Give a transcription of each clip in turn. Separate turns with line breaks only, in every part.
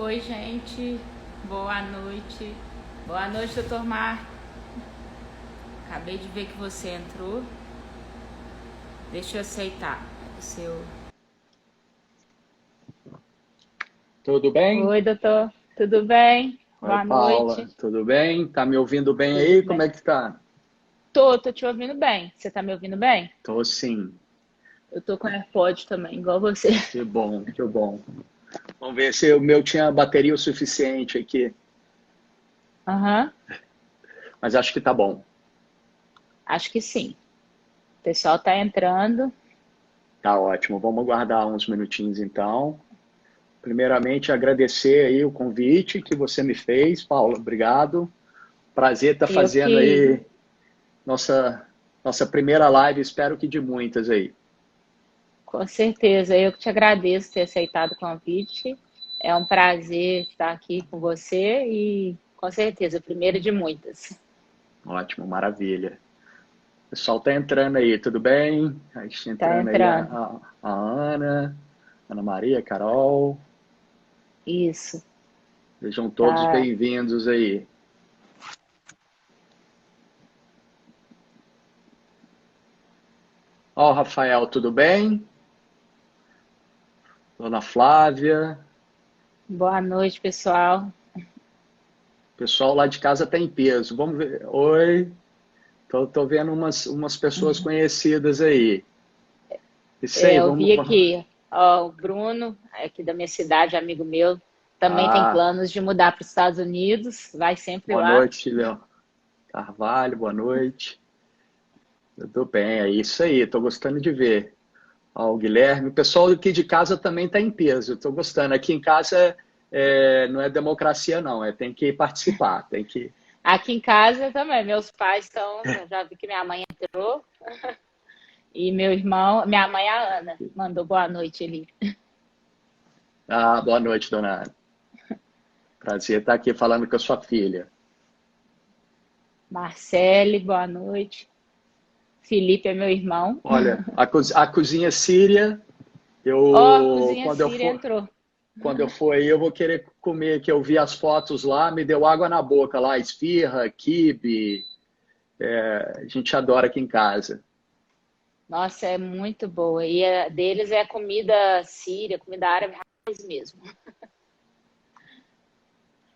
Oi, gente. Boa noite. Boa noite, doutor Mar. Acabei de ver que você entrou. Deixa eu aceitar o seu.
Tudo bem?
Oi, doutor. Tudo bem?
Oi,
Boa
Paula.
noite.
Tudo bem? Tá me ouvindo bem
Tudo
aí? Como
bem?
é que tá?
Tô te ouvindo bem. Você tá me ouvindo bem?
Tô sim.
Eu tô com AirPod também, igual você.
Que bom, que bom. Vamos ver se o meu tinha bateria o suficiente aqui,
Aham,
mas acho que tá bom.
acho que sim. O pessoal tá entrando.
Tá ótimo. Vamos aguardar uns minutinhos então. Primeiramente, agradecer aí o convite que você me fez, Paula. Obrigado. Prazer estar
Eu
fazendo
que,
aí nossa primeira live, espero que de muitas aí.
com certeza, eu que te agradeço ter aceitado o convite. É um prazer estar aqui com você e, com certeza, primeiro de muitas.
Ótimo, maravilha. O pessoal está entrando aí, tudo bem? A gente tá
Tá
entrando aí
entrando.
a Ana, Ana Maria, Carol.
Isso.
Sejam todos
Tá.
bem-vindos aí. Ó, Rafael, tudo bem? Dona Flávia.
Boa noite, pessoal.
O pessoal lá de casa está em peso. Vamos ver. Oi. Tô vendo umas pessoas conhecidas aí. Isso aí,
Eu
vamos.
vi aqui, ó, o Bruno, aqui da minha cidade, amigo meu, também tem
Ah,
planos de mudar para os Estados Unidos, vai sempre
boa
lá.
noite, Léo Carvalho, boa noite. Tudo bem, é isso aí, tô gostando de ver. Ó, o Guilherme, o pessoal aqui de casa também está em peso. Estou gostando. Aqui em casa não é democracia, não. Tem que participar, tem que.
Aqui em casa também, meus pais estão, já vi que minha mãe entrou, e meu irmão, minha mãe, a Ana, mandou boa noite ali.
Ah, boa noite, dona Ana. Prazer estar aqui falando com a sua filha.
Marcele, boa noite. Felipe é meu irmão.
Olha, a cozinha síria,
Ó, a
eu
cozinha síria entrou.
quando eu for aí, eu vou querer comer, que eu vi as fotos lá, me deu água na boca lá, esfirra, quibe, a gente adora aqui em casa.
Nossa, é muito boa. E a deles é comida síria, comida árabe raiz mesmo.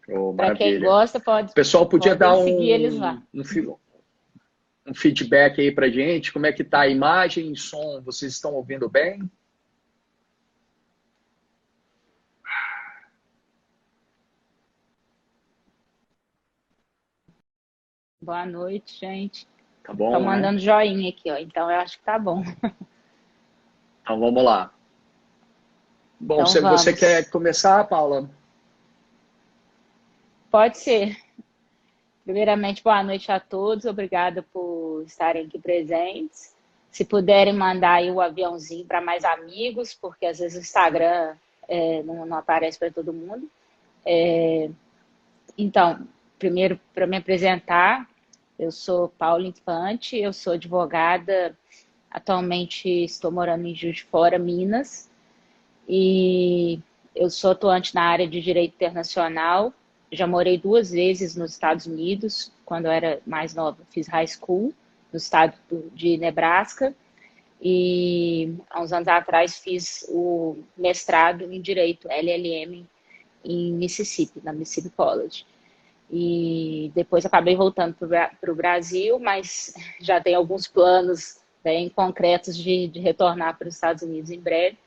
Oh,
Para quem
maravilha.
gosta,
O pessoal podia dar
podem seguir eles lá.
um feedback aí pra gente, como é que tá a imagem e som, vocês estão ouvindo bem?
Boa noite, gente.
Tá
Estão
bom, né?
mandando joinha aqui, ó. Então eu acho que tá bom.
Então vamos lá. Bom,
Então
se você
vamos.
quer começar, Paula?
Pode ser. Primeiramente, boa noite a todos. Obrigada por estarem aqui presentes. Se puderem mandar aí o aviãozinho para mais amigos, porque às vezes o Instagram não aparece para todo mundo. Então, primeiro, para me apresentar, eu sou Paula Infante, eu sou advogada, atualmente estou morando em Juiz de Fora, Minas, e eu sou atuante na área de direito internacional. Já morei 2 vezes nos Estados Unidos, quando eu era mais nova, fiz high school no estado de Nebraska, e há uns anos atrás fiz o mestrado em direito LLM em Mississippi, na Mississippi College. E depois acabei voltando para o Brasil, mas já tenho alguns planos bem concretos de retornar para os Estados Unidos em breve.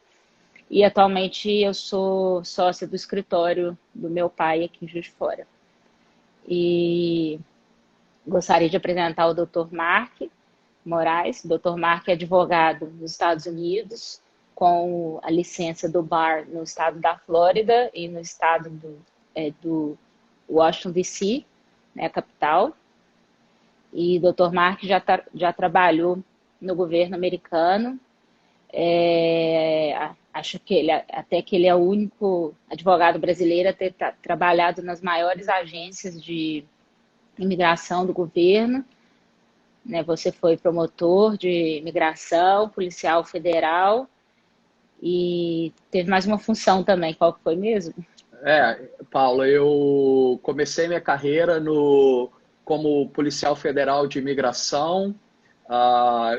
E atualmente eu sou sócia do escritório do meu pai aqui em Juiz de Fora. E gostaria de apresentar o Dr. Mark Moraes. O Dr. Mark é advogado nos Estados Unidos, com a licença do Bar no estado da Flórida e no estado do Washington, D.C., né, a capital. E o Dr. Mark já trabalhou no governo americano. Acho que até que ele é o único advogado brasileiro a ter trabalhado nas maiores agências de imigração do governo. Né? Você foi promotor de imigração, policial federal e teve mais uma função também. Qual que foi mesmo?
Paulo, eu comecei minha carreira como policial federal de imigração,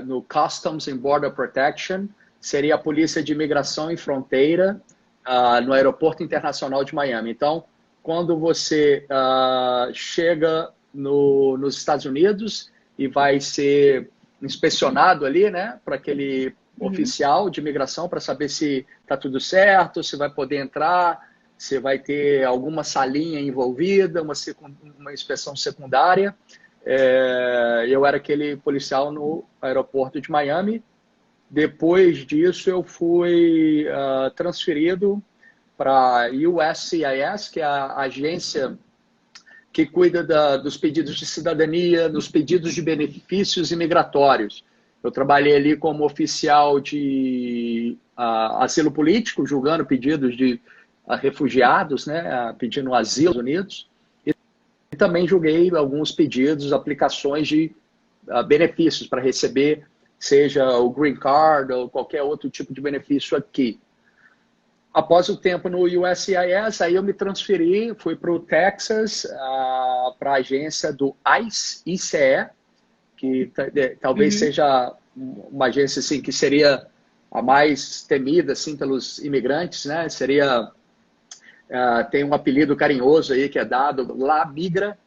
no Customs and Border Protection, seria a Polícia de Imigração e Fronteira, no Aeroporto Internacional de Miami. Então, quando você chega nos Estados Unidos e vai ser inspecionado ali, né, para aquele oficial de imigração para saber se está tudo certo, se vai poder entrar, se vai ter alguma salinha envolvida, uma inspeção secundária. Eu era aquele policial no aeroporto de Miami. Depois disso, eu fui transferido para a USCIS, que é a agência que cuida dos pedidos de cidadania, dos pedidos de benefícios imigratórios. Eu trabalhei ali como oficial de asilo político, julgando pedidos de refugiados, né, pedindo asilo nos Estados Unidos. E também julguei alguns pedidos, aplicações de benefícios para receber, seja o Green Card ou qualquer outro tipo de benefício aqui. Após o tempo no USCIS, aí eu me transferi, fui para o Texas, para a agência do ICE, que talvez seja uma agência assim, que seria a mais temida assim, pelos imigrantes, né? Tem um apelido carinhoso aí que é dado, La Migra,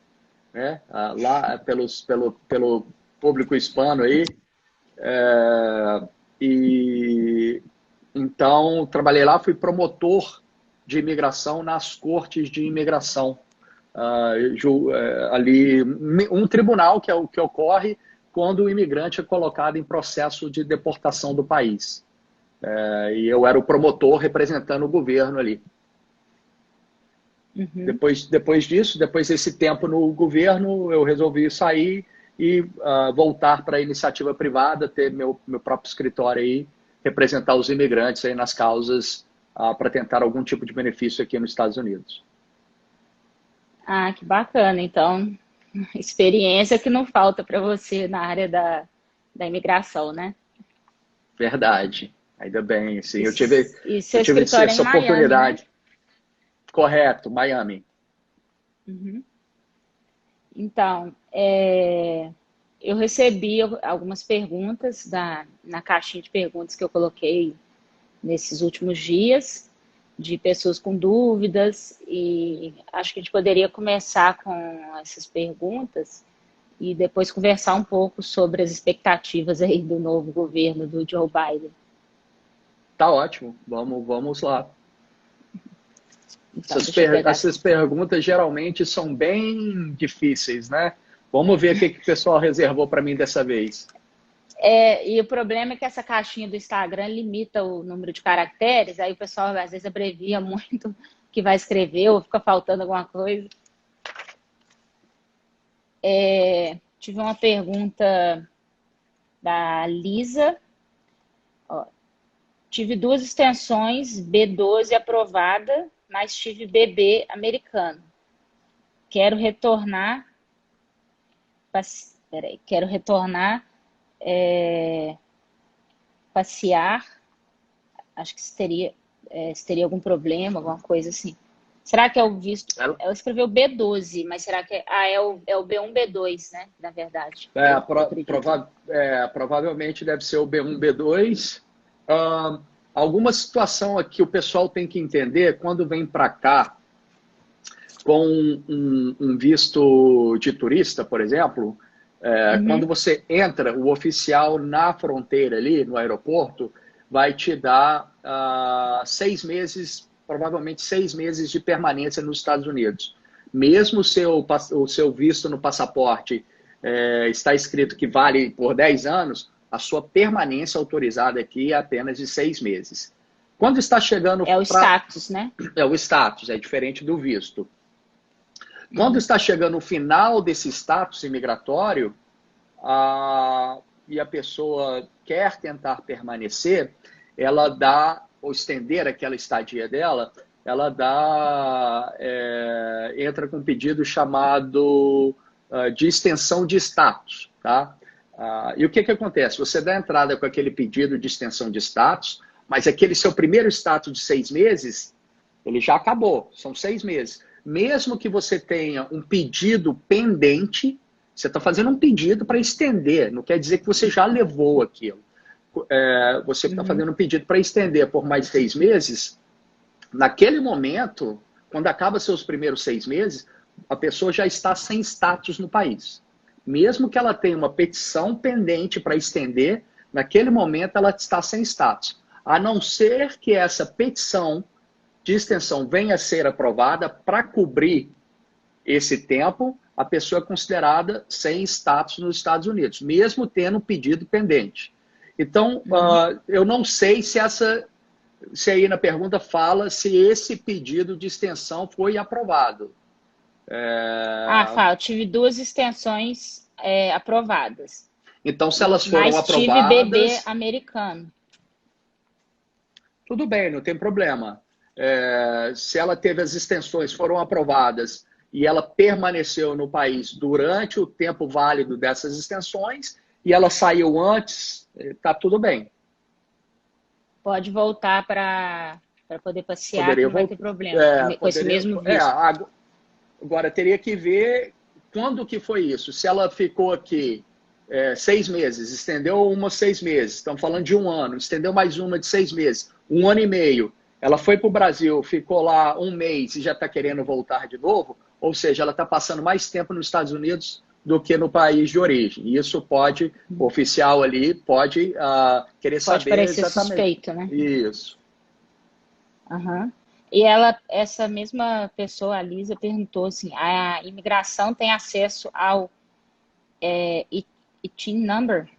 né? Lá pelo público hispano aí. Então, trabalhei lá, fui promotor de imigração nas cortes de imigração. Ali, um tribunal que é o que ocorre quando o imigrante é colocado em processo de deportação do país. E eu era o promotor representando o governo ali. Depois disso, depois desse tempo no governo, eu resolvi sair e voltar para a iniciativa privada, ter meu próprio escritório aí, representar os imigrantes aí nas causas para tentar algum tipo de benefício aqui nos Estados Unidos.
Ah, que bacana. Então, experiência que não falta para você na área da imigração, né?
Verdade. Ainda bem, assim, eu
seu
tive
escritório é em
essa
Miami,
oportunidade.
né?
Correto, Miami.
Então, eu recebi algumas perguntas na caixinha de perguntas que eu coloquei nesses últimos dias, de pessoas com dúvidas, e acho que a gente poderia começar com essas perguntas e depois conversar um pouco sobre as expectativas aí do novo governo do Joe Biden.
Tá ótimo, vamos lá.
Então,
Essas perguntas geralmente são bem difíceis, né? Vamos ver o que o pessoal reservou para mim dessa vez.
E o problema é que essa caixinha do Instagram limita o número de caracteres, aí o pessoal às vezes abrevia muito o que vai escrever ou fica faltando alguma coisa. Tive uma pergunta da Lisa. Tive 2 extensões B12 aprovada, mas tive bebê americano. Quero retornar. Passear. Acho que se teria algum problema, alguma coisa assim. Será que é o visto? Ela escreveu B12, mas será que é o B1, B2, né? Na verdade.
Provavelmente deve ser o B1, B2. Alguma situação aqui o pessoal tem que entender quando vem para cá com um visto de turista, por exemplo, quando você entra, o oficial na fronteira ali, no aeroporto, vai te dar 6 meses, provavelmente 6 meses de permanência nos Estados Unidos. Mesmo o seu visto no passaporte está escrito que vale por 10 anos, a sua permanência autorizada aqui é apenas de 6 meses. Quando está chegando...
É o status, né?
É o status, é diferente do visto. Quando está chegando o final desse status imigratório e a pessoa quer tentar permanecer, ela dá, ou estender aquela estadia dela, ela entra com um pedido chamado de extensão de status, tá? E o que acontece? Você dá entrada com aquele pedido de extensão de status, mas aquele seu primeiro status de 6 meses Ele já acabou, são 6 meses. Mesmo que você tenha um pedido pendente, você está fazendo um pedido para estender, não quer dizer que você já levou aquilo. Você está fazendo um pedido para estender por mais 6 meses, naquele momento, quando acaba seus primeiros 6 meses, a pessoa já está sem status no país. Mesmo que ela tenha uma petição pendente para estender, naquele momento ela está sem status. A não ser que essa petição de extensão venha a ser aprovada para cobrir esse tempo, a pessoa é considerada sem status nos Estados Unidos, mesmo tendo um pedido pendente. Então, eu não sei se aí na pergunta fala se esse pedido de extensão foi aprovado.
Fala, eu tive 2 extensões aprovadas.
Então, se elas foram
Mas tive
aprovadas...
bebê americano.
Tudo bem, não tem problema. Se ela teve as extensões, foram aprovadas e ela permaneceu no país durante o tempo válido dessas extensões e ela saiu antes, está tudo bem.
Pode voltar para poder passear, não vai ter problema com esse mesmo visto.
Agora, teria que ver quando que foi isso. Se ela ficou aqui 6 meses, estendeu uma 6 meses, estamos falando de 1 ano, estendeu mais uma de 6 meses, 1 ano e meio, ela foi para o Brasil, ficou lá 1 mês e já está querendo voltar de novo, ou seja, ela está passando mais tempo nos Estados Unidos do que no país de origem. E isso pode, o oficial ali pode querer saber
pode parecer
exatamente.
Suspeito, né?
Isso.
E essa mesma pessoa, a Lisa, perguntou assim, a imigração tem acesso ao ITIN number?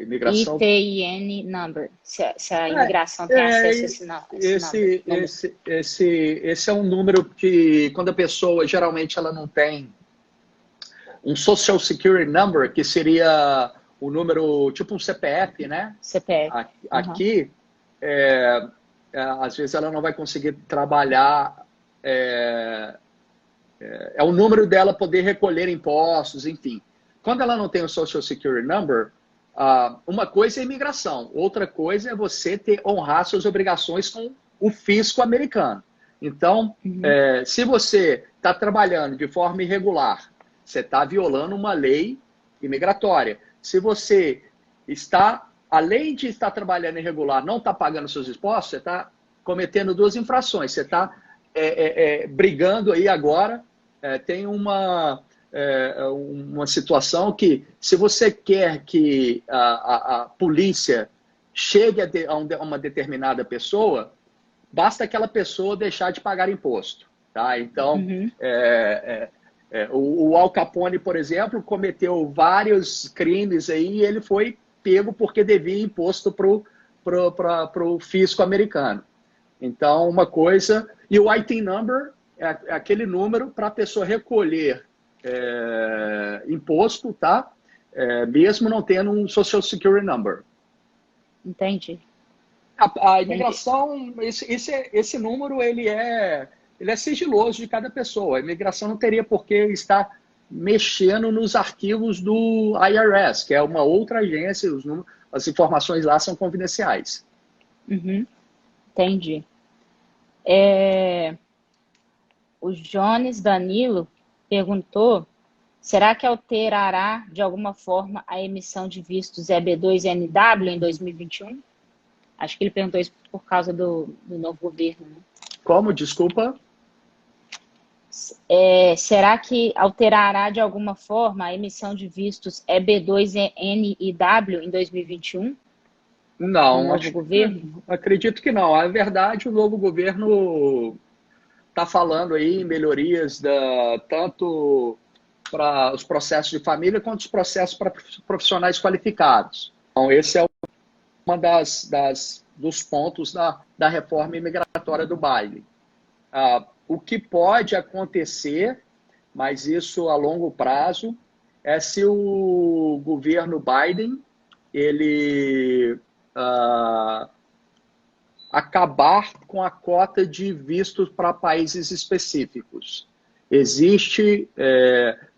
Imigração...
ITIN number. Se a imigração tem acesso a
esse é um número que, quando a pessoa, geralmente, ela não tem um Social Security Number, que seria o número, tipo um CPF, né?
CPF.
Aqui, às vezes ela não vai conseguir trabalhar, é o número dela poder recolher impostos, enfim. Quando ela não tem o Social Security Number, uma coisa é imigração, outra coisa é você honrar suas obrigações com o fisco americano. Então, se você está trabalhando de forma irregular, você está violando uma lei imigratória. Se você está, além de estar trabalhando irregular, não está pagando seus impostos, você está cometendo 2 infrações. Você está brigando aí agora, tem uma situação que, se você quer que a polícia chegue a uma determinada pessoa, basta aquela pessoa deixar de pagar imposto. Tá? Então, o Al Capone, por exemplo, cometeu vários crimes aí e ele foi pego porque devia imposto para o fisco americano. Então, uma coisa... E o ITIN number é aquele número para a pessoa recolher imposto, tá? Mesmo não tendo um Social Security Number.
Entendi.
A imigração, esse número, ele é sigiloso de cada pessoa. A imigração não teria por que estar mexendo nos arquivos do IRS, que é uma outra agência, as informações lá são confidenciais.
Entendi. O Jones Danilo perguntou, será que alterará de alguma forma a emissão de vistos EB2NW em 2021? Acho que ele perguntou isso por causa do novo governo. Né?
Como? Desculpa?
Será que alterará de alguma forma a emissão de vistos EB2NW em 2021?
Não,
governo?
Acredito que não. Na verdade, o novo governo está falando aí em melhorias tanto para os processos de família quanto os processos para profissionais qualificados. Então, esse é um dos pontos da reforma imigratória do Biden. O que pode acontecer, mas isso a longo prazo, é se o governo Biden ele acabar com a cota de vistos para países específicos. Existe,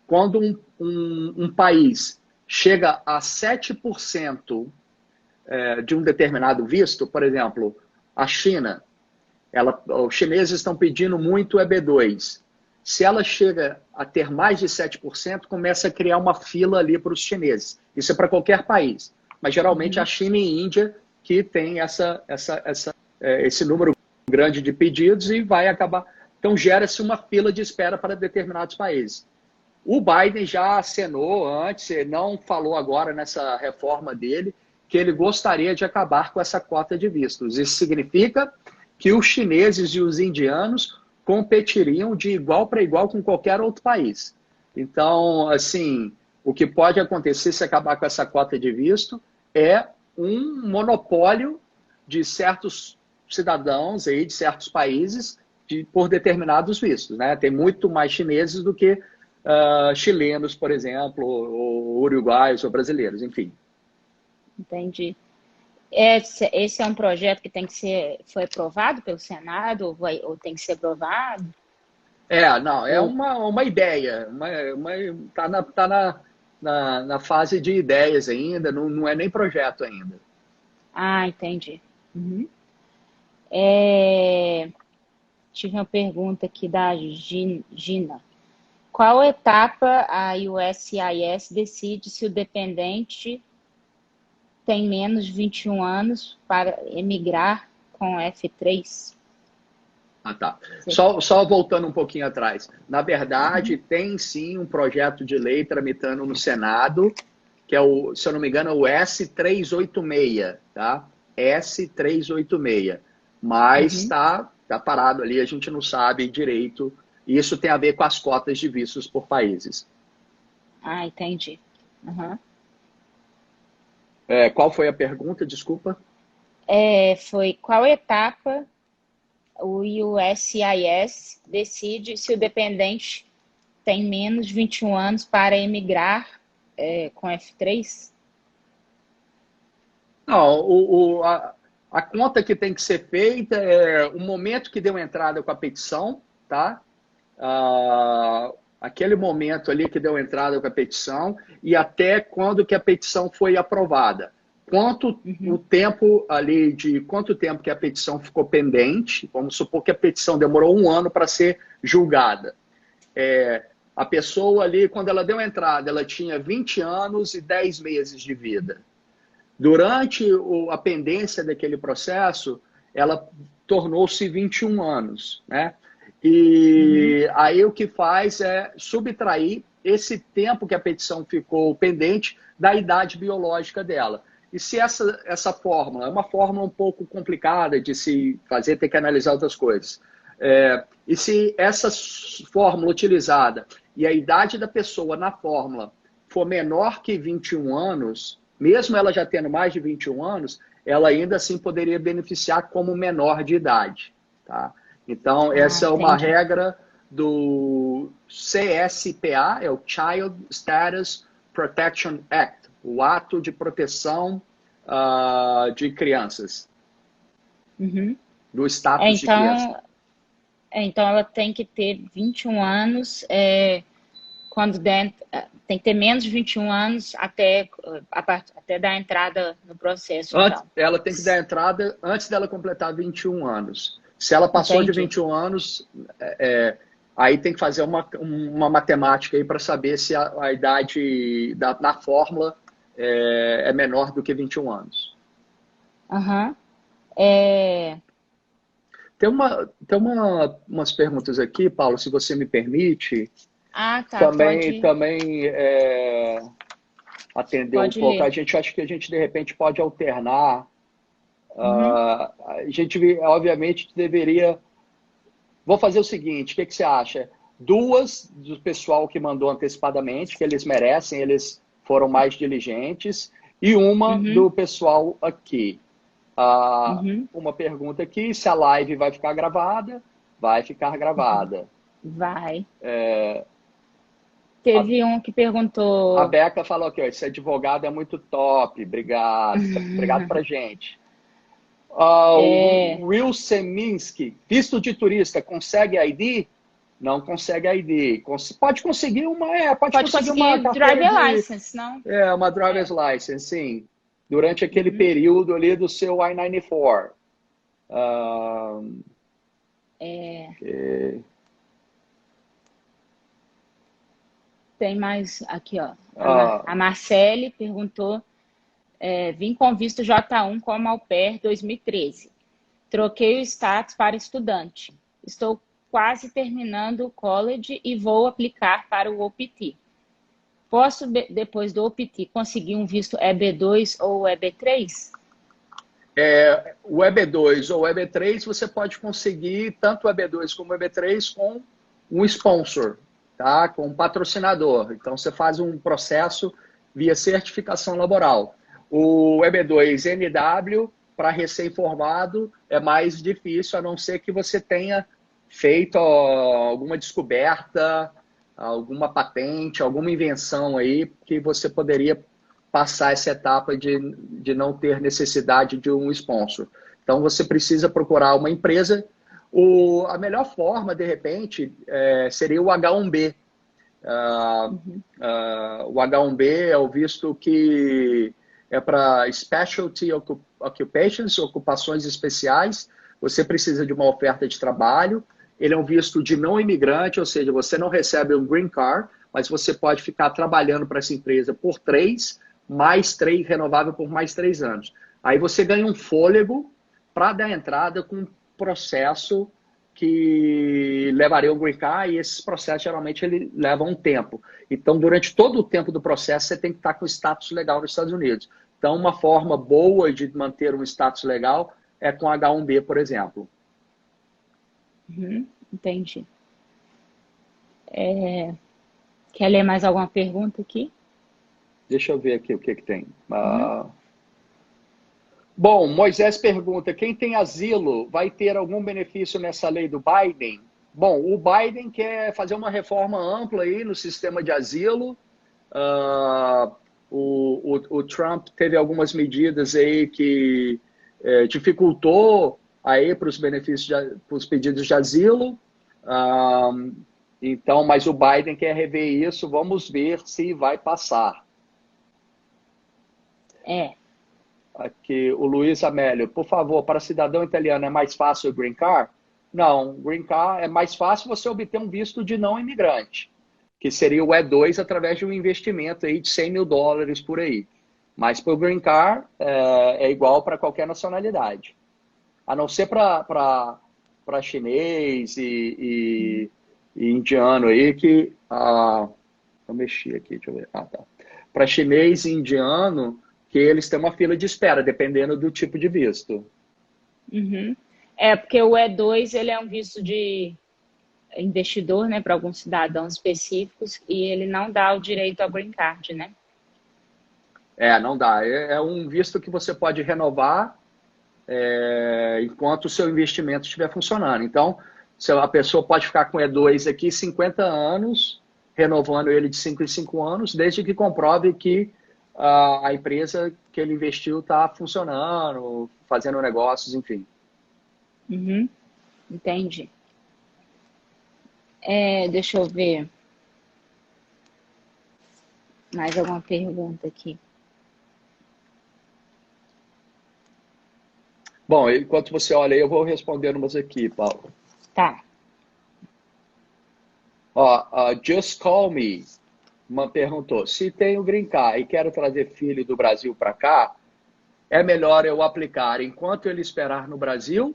quando um país chega a 7% de um determinado visto, por exemplo, a China, Os chineses estão pedindo muito EB2. Se ela chega a ter mais de 7%, começa a criar uma fila ali para os chineses. Isso é para qualquer país. Mas geralmente a China e a Índia que tem esse número grande de pedidos e vai acabar. Então gera-se uma fila de espera para determinados países. O Biden já acenou antes, não falou agora nessa reforma dele, que ele gostaria de acabar com essa cota de vistos. Isso significa que os chineses e os indianos competiriam de igual para igual com qualquer outro país. Então, assim, o que pode acontecer se acabar com essa cota de visto é um monopólio de certos cidadãos aí, de certos países por determinados vistos, né? Tem muito mais chineses do que chilenos, por exemplo, ou uruguaios ou brasileiros, enfim.
Entendi. Esse é um projeto que foi aprovado pelo Senado ou tem que ser aprovado?
Não, é uma ideia. Tá na fase de ideias ainda, não é nem projeto ainda.
Ah, entendi. Tive uma pergunta aqui da Gina. Qual etapa a USCIS decide se o dependente tem menos de 21 anos para emigrar com F3?
Tá. Só voltando um pouquinho atrás. Na verdade, tem sim um projeto de lei tramitando no Senado, que é se eu não me engano, o S386, tá? S386. Mas está parado ali, a gente não sabe direito. E isso tem a ver com as cotas de vistos por países.
Ah, entendi.
Qual foi a pergunta? Desculpa.
Foi qual etapa o USCIS decide se o dependente tem menos de 21 anos para emigrar com F3?
Não, a conta que tem que ser feita é o momento que deu entrada com a petição, tá? Aquele momento ali que deu entrada com a petição e até quando que a petição foi aprovada. O tempo ali quanto tempo que a petição ficou pendente, vamos supor que a petição demorou 1 ano para ser julgada. A pessoa ali, quando ela deu entrada, ela tinha 20 anos e 10 meses de vida. Durante a pendência daquele processo, ela tornou-se 21 anos, né? E aí o que faz é subtrair esse tempo que a petição ficou pendente da idade biológica dela. E se essa fórmula é uma fórmula um pouco complicada de se fazer, tem que analisar outras coisas. E se essa fórmula utilizada e a idade da pessoa na fórmula for menor que 21 anos, mesmo ela já tendo mais de 21 anos, ela ainda assim poderia beneficiar como menor de idade, tá? Então, essa é uma regra do CSPA, é o Child Status Protection Act, o Ato de Proteção de Crianças, do status de criança.
Então, ela tem que ter 21 anos, tem que ter menos de 21 anos até dar entrada no processo.
Ela tem que dar entrada antes dela completar 21 anos. Se ela passou de 21 anos, aí tem que fazer uma matemática aí para saber se a idade na fórmula é menor do que 21 anos. Tem umas perguntas aqui, Paulo, se você me permite. Também atender um pouco. Acho que a gente, de repente, pode alternar. A gente, obviamente, deveria... Vou fazer o seguinte, o que você acha? 2 do pessoal que mandou antecipadamente, que eles merecem, eles foram mais diligentes, e uma do pessoal aqui. Uma pergunta aqui, se a live vai ficar gravada? Vai ficar gravada.
Vai. Teve um que perguntou...
A Beca falou aqui, esse advogado é muito top, obrigado. Obrigado pra gente. O Will Seminski, visto de turista, consegue ID? Não consegue ID. Pode conseguir pode conseguir uma
driver license, não?
Uma driver's license, sim. Durante aquele período ali do seu I-94. Ok.
Tem mais aqui, ó.
Ah,
A Marcele perguntou: vim com visto J1 como au pair 2013. Troquei o status para estudante. Estou quase terminando o college e vou aplicar para o OPT. Posso, depois do OPT, conseguir um visto EB2 ou EB3?
o EB2 ou o EB3, você pode conseguir tanto o EB2 como o EB3 com um sponsor, tá? Com um patrocinador. Então, você faz um processo via certificação laboral. O EB2 NW, para recém-formado, é mais difícil, a não ser que você tenha feito alguma descoberta, alguma patente, alguma invenção aí que você poderia passar essa etapa de não ter necessidade de um sponsor. Então, você precisa procurar uma empresa. A melhor forma, de repente, seria o H1B. O H1B é o visto que é para Specialty Occupations, ocupações especiais. Você precisa de uma oferta de trabalho. Ele é um visto de não imigrante, ou seja, você não recebe um green card, mas você pode ficar trabalhando para essa empresa por 3, mais 3, renovável por mais 3 anos. Aí você ganha um fôlego para dar entrada com um processo que levaria o green card, e esses processos geralmente ele levam um tempo. Então, durante todo o tempo do processo, você tem que estar com status legal nos Estados Unidos. Então, uma forma boa de manter um status legal é com H1B, por exemplo.
Entendi. Quer ler mais alguma pergunta aqui?
Deixa eu ver aqui o que tem. Bom, Moisés pergunta: quem tem asilo vai ter algum benefício nessa lei do Biden? Bom, o Biden quer fazer uma reforma ampla aí no sistema de asilo. O Trump teve algumas medidas aí que dificultou aí para os benefícios, para os pedidos de asilo. Então, mas o Biden quer rever isso. Vamos ver se vai passar. Aqui, o Luiz Amélio, por favor, para cidadão italiano é mais fácil o Green Card? Não, Green Card é mais fácil você obter um visto de não imigrante, que seria o E2 através de um investimento aí de $100 mil por aí. Mas para o Green Card é igual para qualquer nacionalidade. A não ser para chinês e indiano aí que... eu mexi aqui, deixa eu ver. Tá. Para chinês e indiano, que eles têm uma fila de espera, dependendo do tipo de visto.
Porque o E2 ele é um visto de investidor, né, para alguns cidadãos específicos, e ele não dá o direito ao green card, né?
Não dá. É um visto que você pode renovar enquanto o seu investimento estiver funcionando. Então, a pessoa pode ficar com E2 aqui 50 anos, renovando ele de 5 em 5 anos, desde que comprove que a empresa que ele investiu está funcionando, fazendo negócios, enfim.
Entendi. Deixa eu ver. Mais alguma pergunta aqui?
Bom, enquanto você olha aí, eu vou respondendo umas aqui, Paulo.
Tá.
Just Call Me perguntou: se tenho green card e quero trazer filho do Brasil para cá, é melhor eu aplicar enquanto ele esperar no Brasil,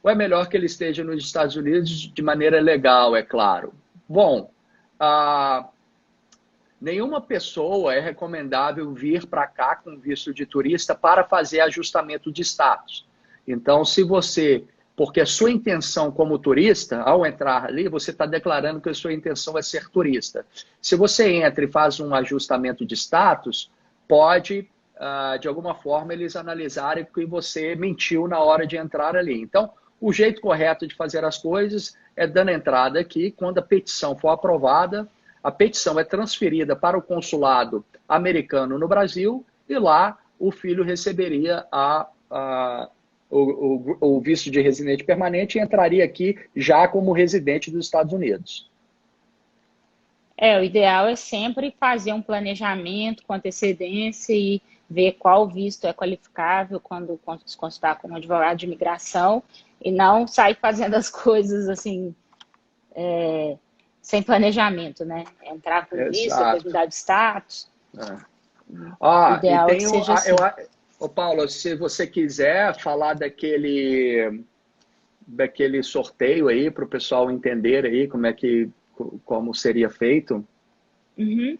ou é melhor que ele esteja nos Estados Unidos de maneira legal, é claro? Bom, nenhuma pessoa é recomendável vir para cá com visto de turista para fazer ajustamento de status. Então, se você... Porque a sua intenção como turista, ao entrar ali, você está declarando que a sua intenção é ser turista. Se você entra e faz um ajustamento de status, pode, de alguma forma, eles analisarem que você mentiu na hora de entrar ali. Então, o jeito correto de fazer as coisas é dando entrada aqui. Quando a petição for aprovada, a petição é transferida para o consulado americano no Brasil e lá o filho receberia o visto de residente permanente e entraria aqui já como residente dos Estados Unidos.
O ideal é sempre fazer um planejamento com antecedência e ver qual visto é qualificável quando se consultar com um advogado de imigração E não sair fazendo as coisas assim, sem planejamento, né? Entrar com visto, depois
Exato.
mudar de status.
É.
O
E
ideal é que
tem
seja assim.
ô Paulo, se você quiser falar daquele sorteio aí para o pessoal entender aí como seria feito.
Uhum.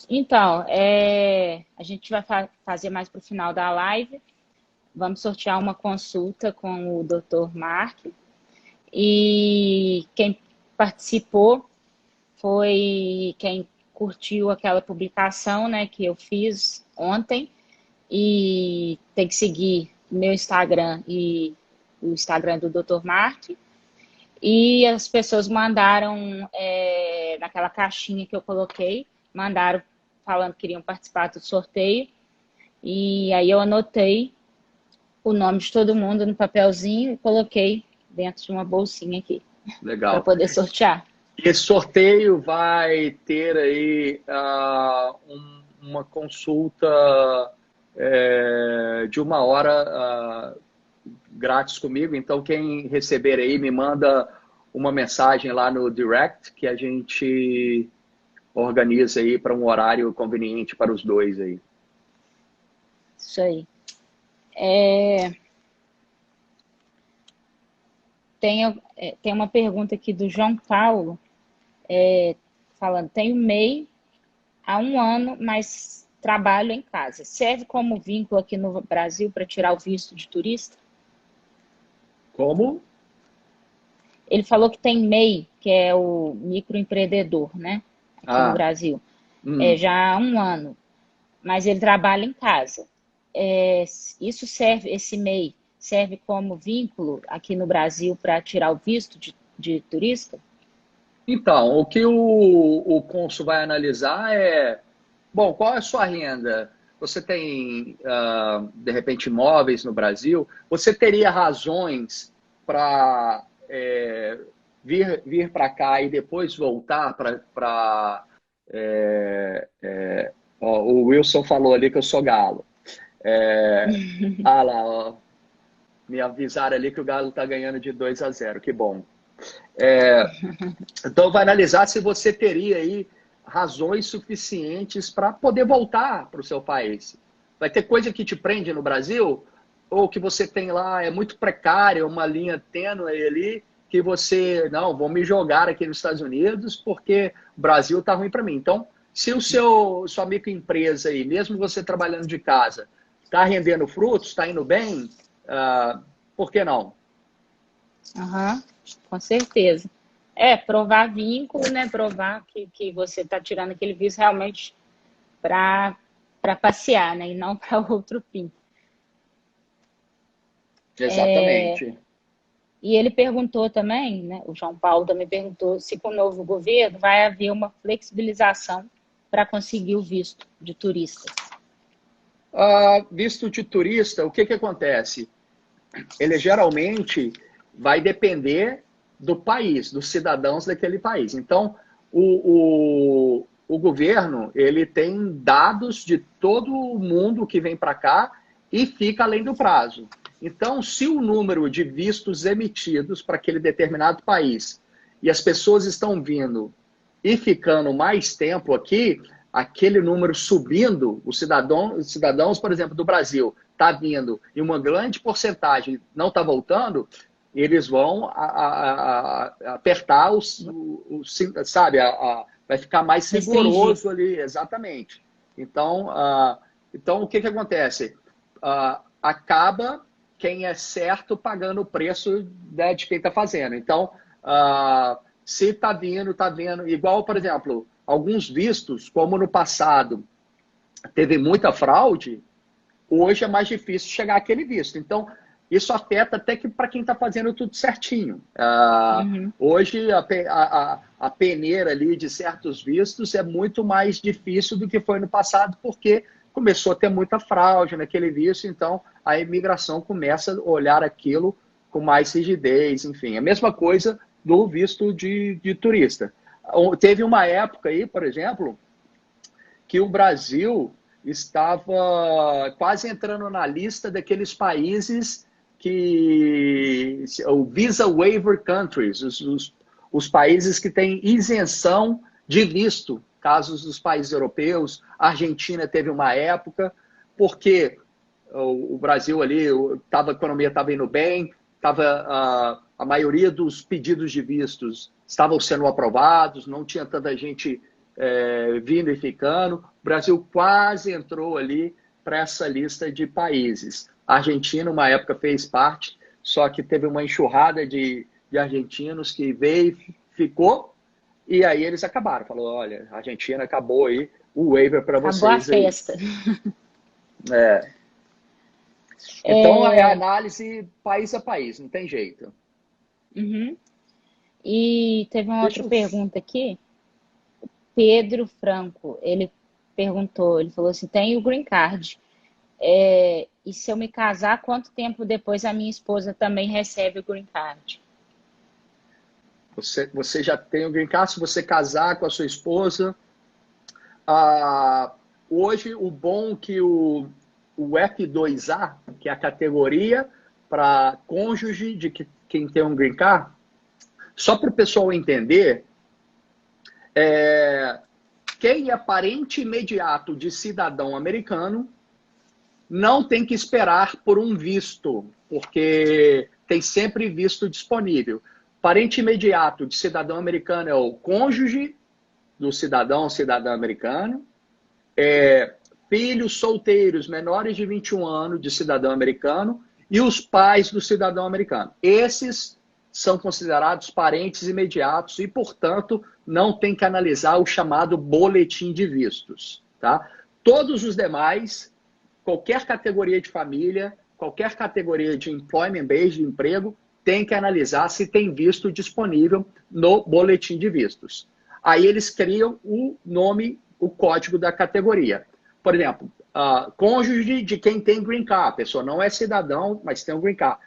Então, a gente vai fazer mais para o final da live. Vamos sortear uma consulta com o Dr. Mark. E quem participou foi quem curtiu aquela publicação, né, que eu fiz ontem. E tem que seguir o meu Instagram e o Instagram do Dr. Mark. E as pessoas mandaram, naquela caixinha que eu coloquei, mandaram falando que queriam participar do sorteio. E aí eu anotei o nome de todo mundo no papelzinho e coloquei dentro de uma bolsinha aqui para
Legal.
poder sortear.
Esse sorteio vai ter aí uma consulta de 1 hora grátis comigo. Então, quem receber aí, me manda uma mensagem lá no direct que a gente organiza aí para um horário conveniente para os dois aí.
Isso aí. Tem uma pergunta aqui do João Paulo, falando, tenho MEI há 1 ano, mas trabalho em casa. Serve como vínculo aqui no Brasil para tirar o visto de turista?
Como?
Ele falou que tem MEI, que é o microempreendedor, né? Aqui no
Ah,
Brasil.
hum.
Já há 1 ano, mas ele trabalha em casa. Isso serve, esse MEI, serve como vínculo aqui no Brasil para tirar o visto de turista?
Então, o que o cônsul vai analisar é, bom, qual é a sua renda? Você tem, de repente, imóveis no Brasil? Você teria razões para vir para cá e depois voltar para. O Wilson falou ali que eu sou galo. Lá, ó, me avisaram ali que o Galo está ganhando de 2-0, que bom. Então, vai analisar se você teria aí razões suficientes para poder voltar para o seu país. Vai ter coisa que te prende no Brasil, ou que você tem lá, é muito precária, uma linha tênue ali, que você, não, vou me jogar aqui nos Estados Unidos porque o Brasil está ruim para mim. Então, se sua microempresa aí, mesmo você trabalhando de casa, está rendendo frutos, está indo bem, por que não?
Uhum, com certeza. Provar vínculo, né? Provar que você está tirando aquele visto realmente para passear, né? E não para outro fim.
Exatamente.
E ele perguntou também, né? O João Paulo também perguntou se com o novo governo vai haver uma flexibilização para conseguir o visto de turista.
Visto de turista, o que acontece? Ele geralmente vai depender do país, dos cidadãos daquele país. Então, o governo ele tem dados de todo mundo que vem para cá e fica além do prazo. Então, se o número de vistos emitidos para aquele determinado país e as pessoas estão vindo e ficando mais tempo aqui, aquele número subindo, os cidadãos, por exemplo, do Brasil, está vindo e uma grande porcentagem não está voltando, eles vão apertar sabe, vai ficar mais
Restringir.
rigoroso ali, exatamente. Então, o que acontece? Acaba quem é certo pagando o preço, né, de quem está fazendo. Então, se está vindo, igual, por exemplo, alguns vistos, como no passado teve muita fraude, hoje é mais difícil chegar àquele visto. Então, isso afeta até que para quem está fazendo tudo certinho.
Uhum.
Hoje, a peneira ali de certos vistos é muito mais difícil do que foi no passado, porque começou a ter muita fraude naquele visto, então a imigração começa a olhar aquilo com mais rigidez, enfim. A mesma coisa do visto de turista. Teve uma época aí, por exemplo, que o Brasil estava quase entrando na lista daqueles países o Visa Waiver Countries, os países que têm isenção de visto, casos dos países europeus. A Argentina teve uma época, porque o Brasil ali, a economia estava indo bem, a maioria dos pedidos de vistos estavam sendo aprovados, não tinha tanta gente vindo e ficando. O Brasil quase entrou ali para essa lista de países. A Argentina, uma época, fez parte, só que teve uma enxurrada de argentinos que veio, ficou, e aí eles acabaram. Falou, olha, a Argentina acabou aí o waiver para vocês.
Acabou a festa.
Então, é análise país a país, não tem jeito.
Uhum. E teve uma outra pergunta aqui. Pedro Franco, ele perguntou, ele falou assim, tem o green card. E se eu me casar, quanto tempo depois a minha esposa também recebe o green card?
Você já tem o green card, se você casar com a sua esposa. Hoje, o bom que o F2A, que é a categoria para cônjuge de quem tem um green card, só para o pessoal entender, quem é parente imediato de cidadão americano não tem que esperar por um visto, porque tem sempre visto disponível. Parente imediato de cidadão americano é o cônjuge do cidadão americano, filhos solteiros menores de 21 anos de cidadão americano e os pais do cidadão americano. Esses são considerados parentes imediatos e, portanto, não tem que analisar o chamado boletim de vistos. Tá? Todos os demais, qualquer categoria de família, qualquer categoria de employment base, de emprego, tem que analisar se tem visto disponível no boletim de vistos. Aí eles criam o nome, o código da categoria. Por exemplo, cônjuge de quem tem green card. A pessoa não é cidadão, mas tem um green card.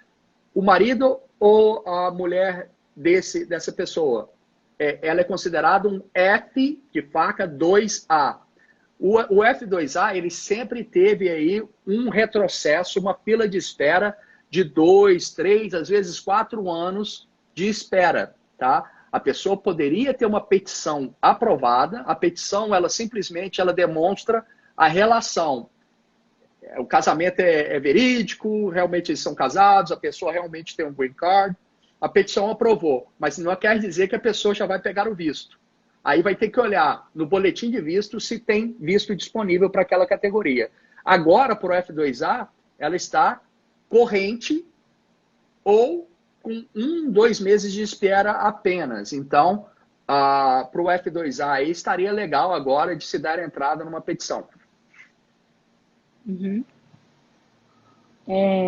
O marido ou a mulher dessa pessoa, ela é considerada um F de faca 2A. O F2A, ele sempre teve aí um retrocesso, uma fila de espera de 2, 3, às vezes 4 anos de espera, tá? A pessoa poderia ter uma petição aprovada. A petição, ela simplesmente demonstra a relação. O casamento é verídico, realmente eles são casados, a pessoa realmente tem um green card. A petição aprovou, mas não quer dizer que a pessoa já vai pegar o visto. Aí vai ter que olhar no boletim de visto se tem visto disponível para aquela categoria. Agora, para o F2A, ela está corrente ou com 1, 2 meses de espera apenas. Então, para o F2A aí, estaria legal agora de se dar entrada numa petição.
Uhum.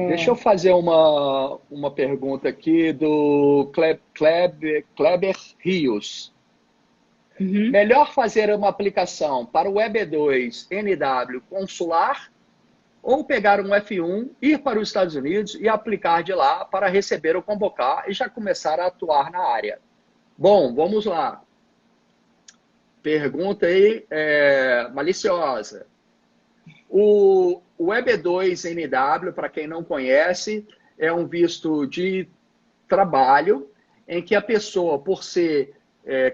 Deixa eu fazer uma pergunta aqui do Kleber Rios.
Uhum.
Melhor fazer uma aplicação para o EB2 NW consular ou pegar um F1, ir para os Estados Unidos e aplicar de lá para receber ou convocar e já começar a atuar na área? Bom, vamos lá. Pergunta aí maliciosa. O EB2 NW, para quem não conhece, é um visto de trabalho em que a pessoa, por ser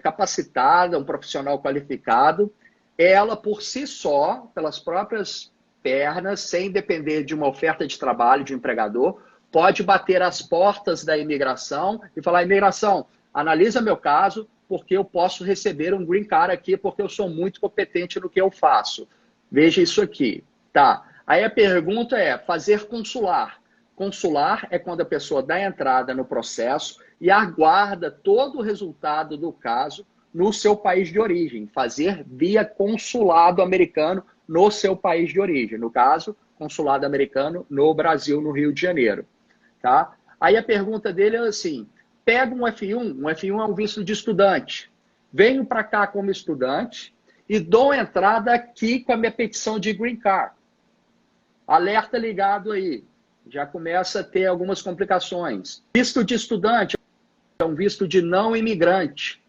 capacitada, um profissional qualificado, ela por si só, pelas próprias pernas, sem depender de uma oferta de trabalho de um empregador, pode bater as portas da imigração e falar: imigração, analisa meu caso, porque eu posso receber um green card aqui, porque eu sou muito competente no que eu faço. Veja isso aqui. Tá. Aí a pergunta é fazer consular. Consular é quando a pessoa dá entrada no processo e aguarda todo o resultado do caso no seu país de origem. Fazer via consulado americano no seu país de origem. No caso, consulado americano no Brasil, no Rio de Janeiro. Tá? Aí a pergunta dele é assim: pega um F1, um F1 é um visto de estudante. Venho para cá como estudante e dou entrada aqui com a minha petição de green card. Alerta ligado aí. Já começa a ter algumas complicações. Visto de estudante é um visto de não imigrante.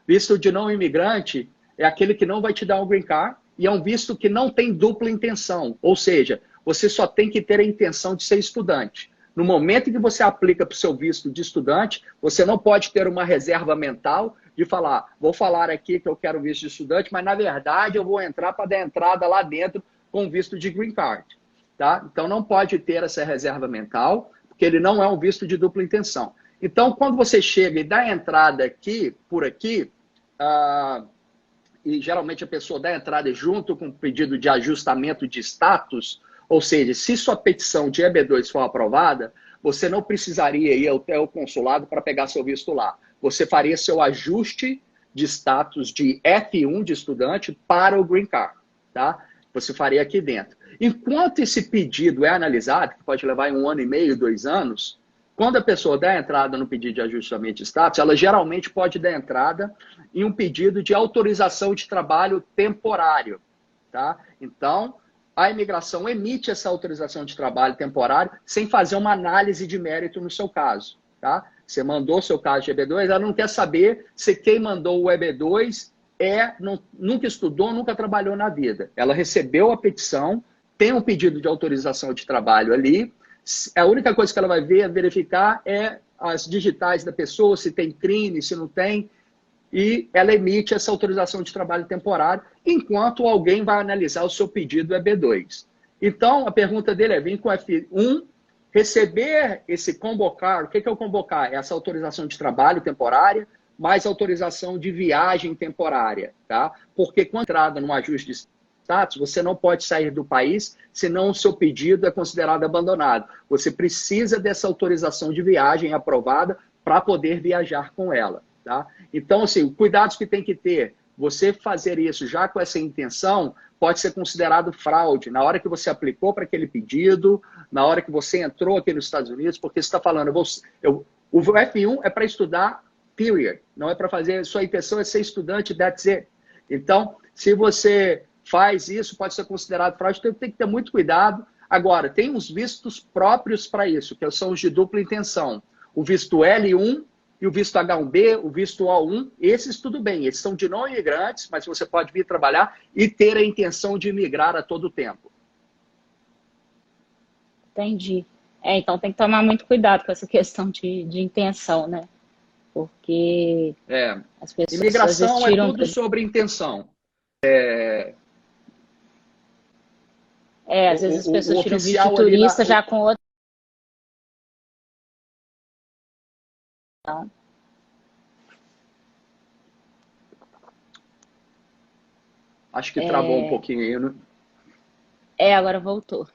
Visto de não imigrante é aquele que não vai te dar um green card e é um visto que não tem dupla intenção. Ou seja, você só tem que ter a intenção de ser estudante. No momento em que você aplica para o seu visto de estudante, você não pode ter uma reserva mental de falar, vou falar aqui que eu quero visto de estudante, mas na verdade eu vou entrar para dar entrada lá dentro com visto de green card. Tá? Então não pode ter essa reserva mental, porque ele não é um visto de dupla intenção. Então, quando você chega e dá entrada aqui, por aqui, e geralmente a pessoa dá entrada junto com o pedido de ajustamento de status, ou seja, se sua petição de EB2 for aprovada, você não precisaria ir até o consulado para pegar seu visto lá. Você faria seu ajuste de status de F1 de estudante para o Green Card. Tá? Você faria aqui dentro. Enquanto esse pedido é analisado, que pode levar 1 ano e meio, 2 anos, quando a pessoa dá entrada no pedido de ajustamento de status, ela geralmente pode dar entrada em um pedido de autorização de trabalho temporário. Tá? Então, a imigração emite essa autorização de trabalho temporário sem fazer uma análise de mérito no seu caso. Tá? Você mandou seu caso de EB2, ela não quer saber se quem mandou o EB2 nunca estudou, nunca trabalhou na vida. Ela recebeu a petição, tem um pedido de autorização de trabalho ali, a única coisa que ela vai verificar é as digitais da pessoa, se tem crime, se não tem, e ela emite essa autorização de trabalho temporário, enquanto alguém vai analisar o seu pedido EB2. Então, a pergunta dele é, vem com F1, receber esse convocar, o que é o convocar? É essa autorização de trabalho temporária, mais autorização de viagem temporária, tá? Porque quando entrada num ajuste de status, você não pode sair do país, senão o seu pedido é considerado abandonado. Você precisa dessa autorização de viagem aprovada para poder viajar com ela, tá? Então, assim, cuidados que tem que ter, você fazer isso já com essa intenção pode ser considerado fraude na hora que você aplicou para aquele pedido, na hora que você entrou aqui nos Estados Unidos, porque você está falando, o F1 é para estudar, period, não é para fazer, sua intenção é ser estudante, that's it. Então, se você faz isso, pode ser considerado fraude, então tem que ter muito cuidado. Agora, tem uns vistos próprios para isso, que são os de dupla intenção. O visto L1 e o visto H1B, o visto O1, esses tudo bem, esses são de não imigrantes, mas você pode vir trabalhar e ter a intenção de imigrar a todo tempo.
Entendi. Então tem que tomar muito cuidado com essa questão de intenção, né? Porque as pessoas
imigração
às vezes tiram...
é tudo sobre intenção.
às vezes as pessoas tiram visto de turista já com outro...
Acho que travou um pouquinho aí, né?
Agora voltou.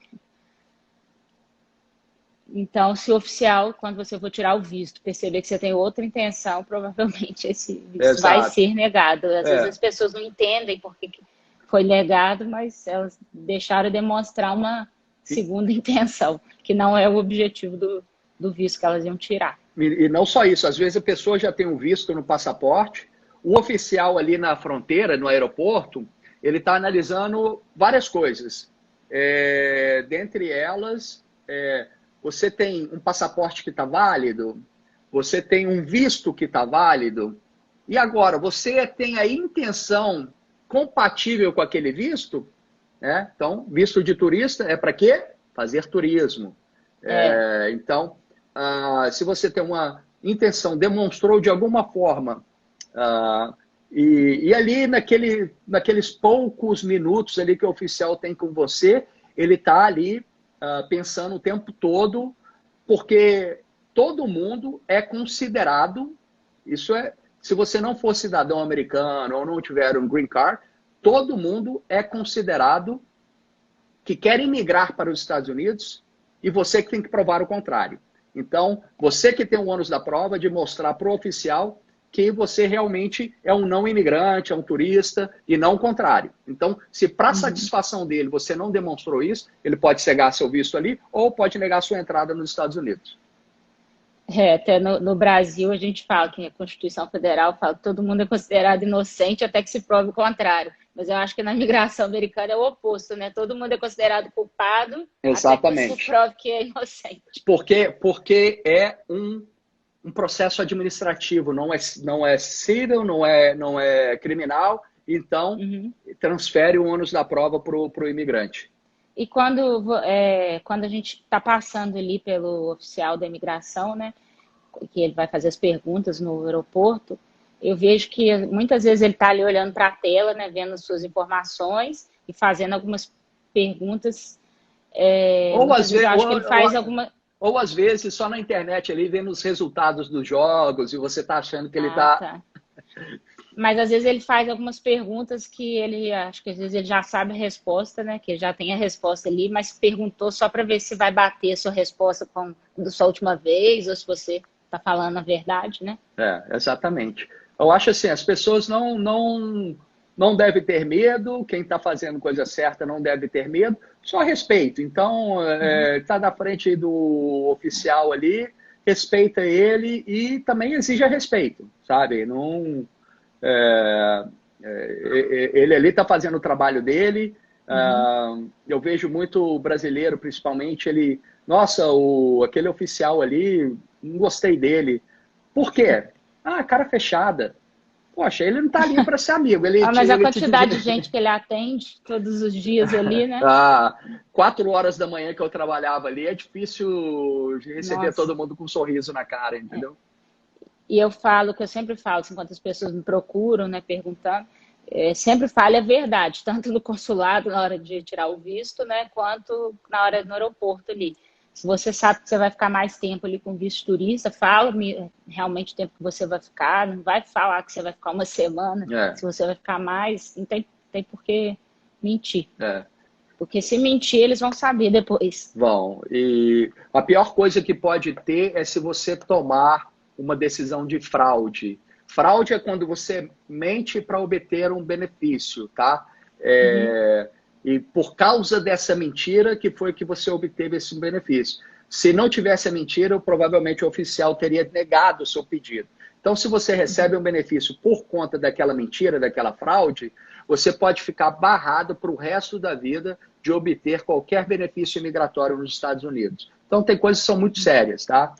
Então, se o oficial, quando você for tirar o visto, perceber que você tem outra intenção, provavelmente esse visto vai ser negado. Às vezes as pessoas não entendem por que foi negado, mas elas deixaram de demonstrar uma segunda intenção, que não é o objetivo do visto que elas iam tirar.
E não só isso, às vezes a pessoa já tem um visto no passaporte, o oficial ali na fronteira, no aeroporto, ele está analisando várias coisas. Dentre elas, você tem um passaporte que está válido, você tem um visto que está válido, e agora, você tem a intenção compatível com aquele visto? Então, visto de turista é para quê? Fazer turismo. Então, se você tem uma intenção, demonstrou de alguma forma, e ali naqueles poucos minutos ali que o oficial tem com você, ele está ali pensando o tempo todo, porque todo mundo é considerado, se você não for cidadão americano ou não tiver um green card, todo mundo é considerado que quer imigrar para os Estados Unidos e você que tem que provar o contrário. Então, você que tem o ônus da prova de mostrar para o oficial que você realmente é um não imigrante, é um turista, e não o contrário. Então, se para satisfação dele você não demonstrou isso, ele pode cegar seu visto ali ou pode negar sua entrada nos Estados Unidos.
Até no Brasil a gente fala que a Constituição Federal fala que todo mundo é considerado inocente até que se prove o contrário. Mas eu acho que na imigração americana é o oposto, né? Todo mundo é considerado culpado
Exatamente.
até que se prove que é inocente.
Porque é um processo administrativo, não é civil, não é criminal, então transfere o ônus da prova para o imigrante.
E quando a gente está passando ali pelo oficial da imigração, né, que ele vai fazer as perguntas no aeroporto, eu vejo que muitas vezes ele está ali olhando para a tela, né, vendo as suas informações e fazendo algumas perguntas.
Ou às
Muitas vezes
vezes,
eu acho que ele faz alguma.
ou às vezes só na internet ali vendo os resultados dos jogos e você está achando que ele
Ah,
está.
tá. Mas às vezes ele faz algumas perguntas que ele, acho que às vezes ele já sabe a resposta, né? Que ele já tem a resposta ali, mas perguntou só para ver se vai bater a sua resposta com da sua última vez ou se você está falando a verdade, né?
Exatamente. Eu acho assim, as pessoas não devem ter medo, quem está fazendo coisa certa não deve ter medo, só respeito. Então, está na frente do oficial ali, respeita ele e também exija respeito, sabe? Não, é, ele ali está fazendo o trabalho dele. Eu vejo muito brasileiro, principalmente, ele, nossa, aquele oficial ali, não gostei dele. Por quê? Ah, cara fechada. Poxa, ele não está ali para ser amigo.
Ah, mas a quantidade de gente que ele atende todos os dias ali, né?
4 horas da manhã que eu trabalhava ali, é difícil de receber
Nossa.
todo mundo com um sorriso na cara, entendeu?
E eu falo, que eu sempre falo, assim, quando as pessoas me procuram, né, perguntando, sempre fale a verdade, tanto no consulado, na hora de tirar o visto, né, quanto na hora no aeroporto ali. Se você sabe que você vai ficar mais tempo ali com visto turista, fala realmente o tempo que você vai ficar, não vai falar que você vai ficar uma semana, se você vai ficar mais, não tem por que mentir. Porque se mentir, eles vão saber depois.
Vão. E a pior coisa que pode ter é se você tomar uma decisão de fraude. Fraude é quando você mente para obter um benefício, tá? E por causa dessa mentira que foi que você obteve esse benefício. Se não tivesse a mentira, provavelmente o oficial teria negado o seu pedido. Então, se você recebe um benefício por conta daquela mentira, daquela fraude, você pode ficar barrado para o resto da vida de obter qualquer benefício imigratório nos Estados Unidos. Então, tem coisas que são muito sérias, tá?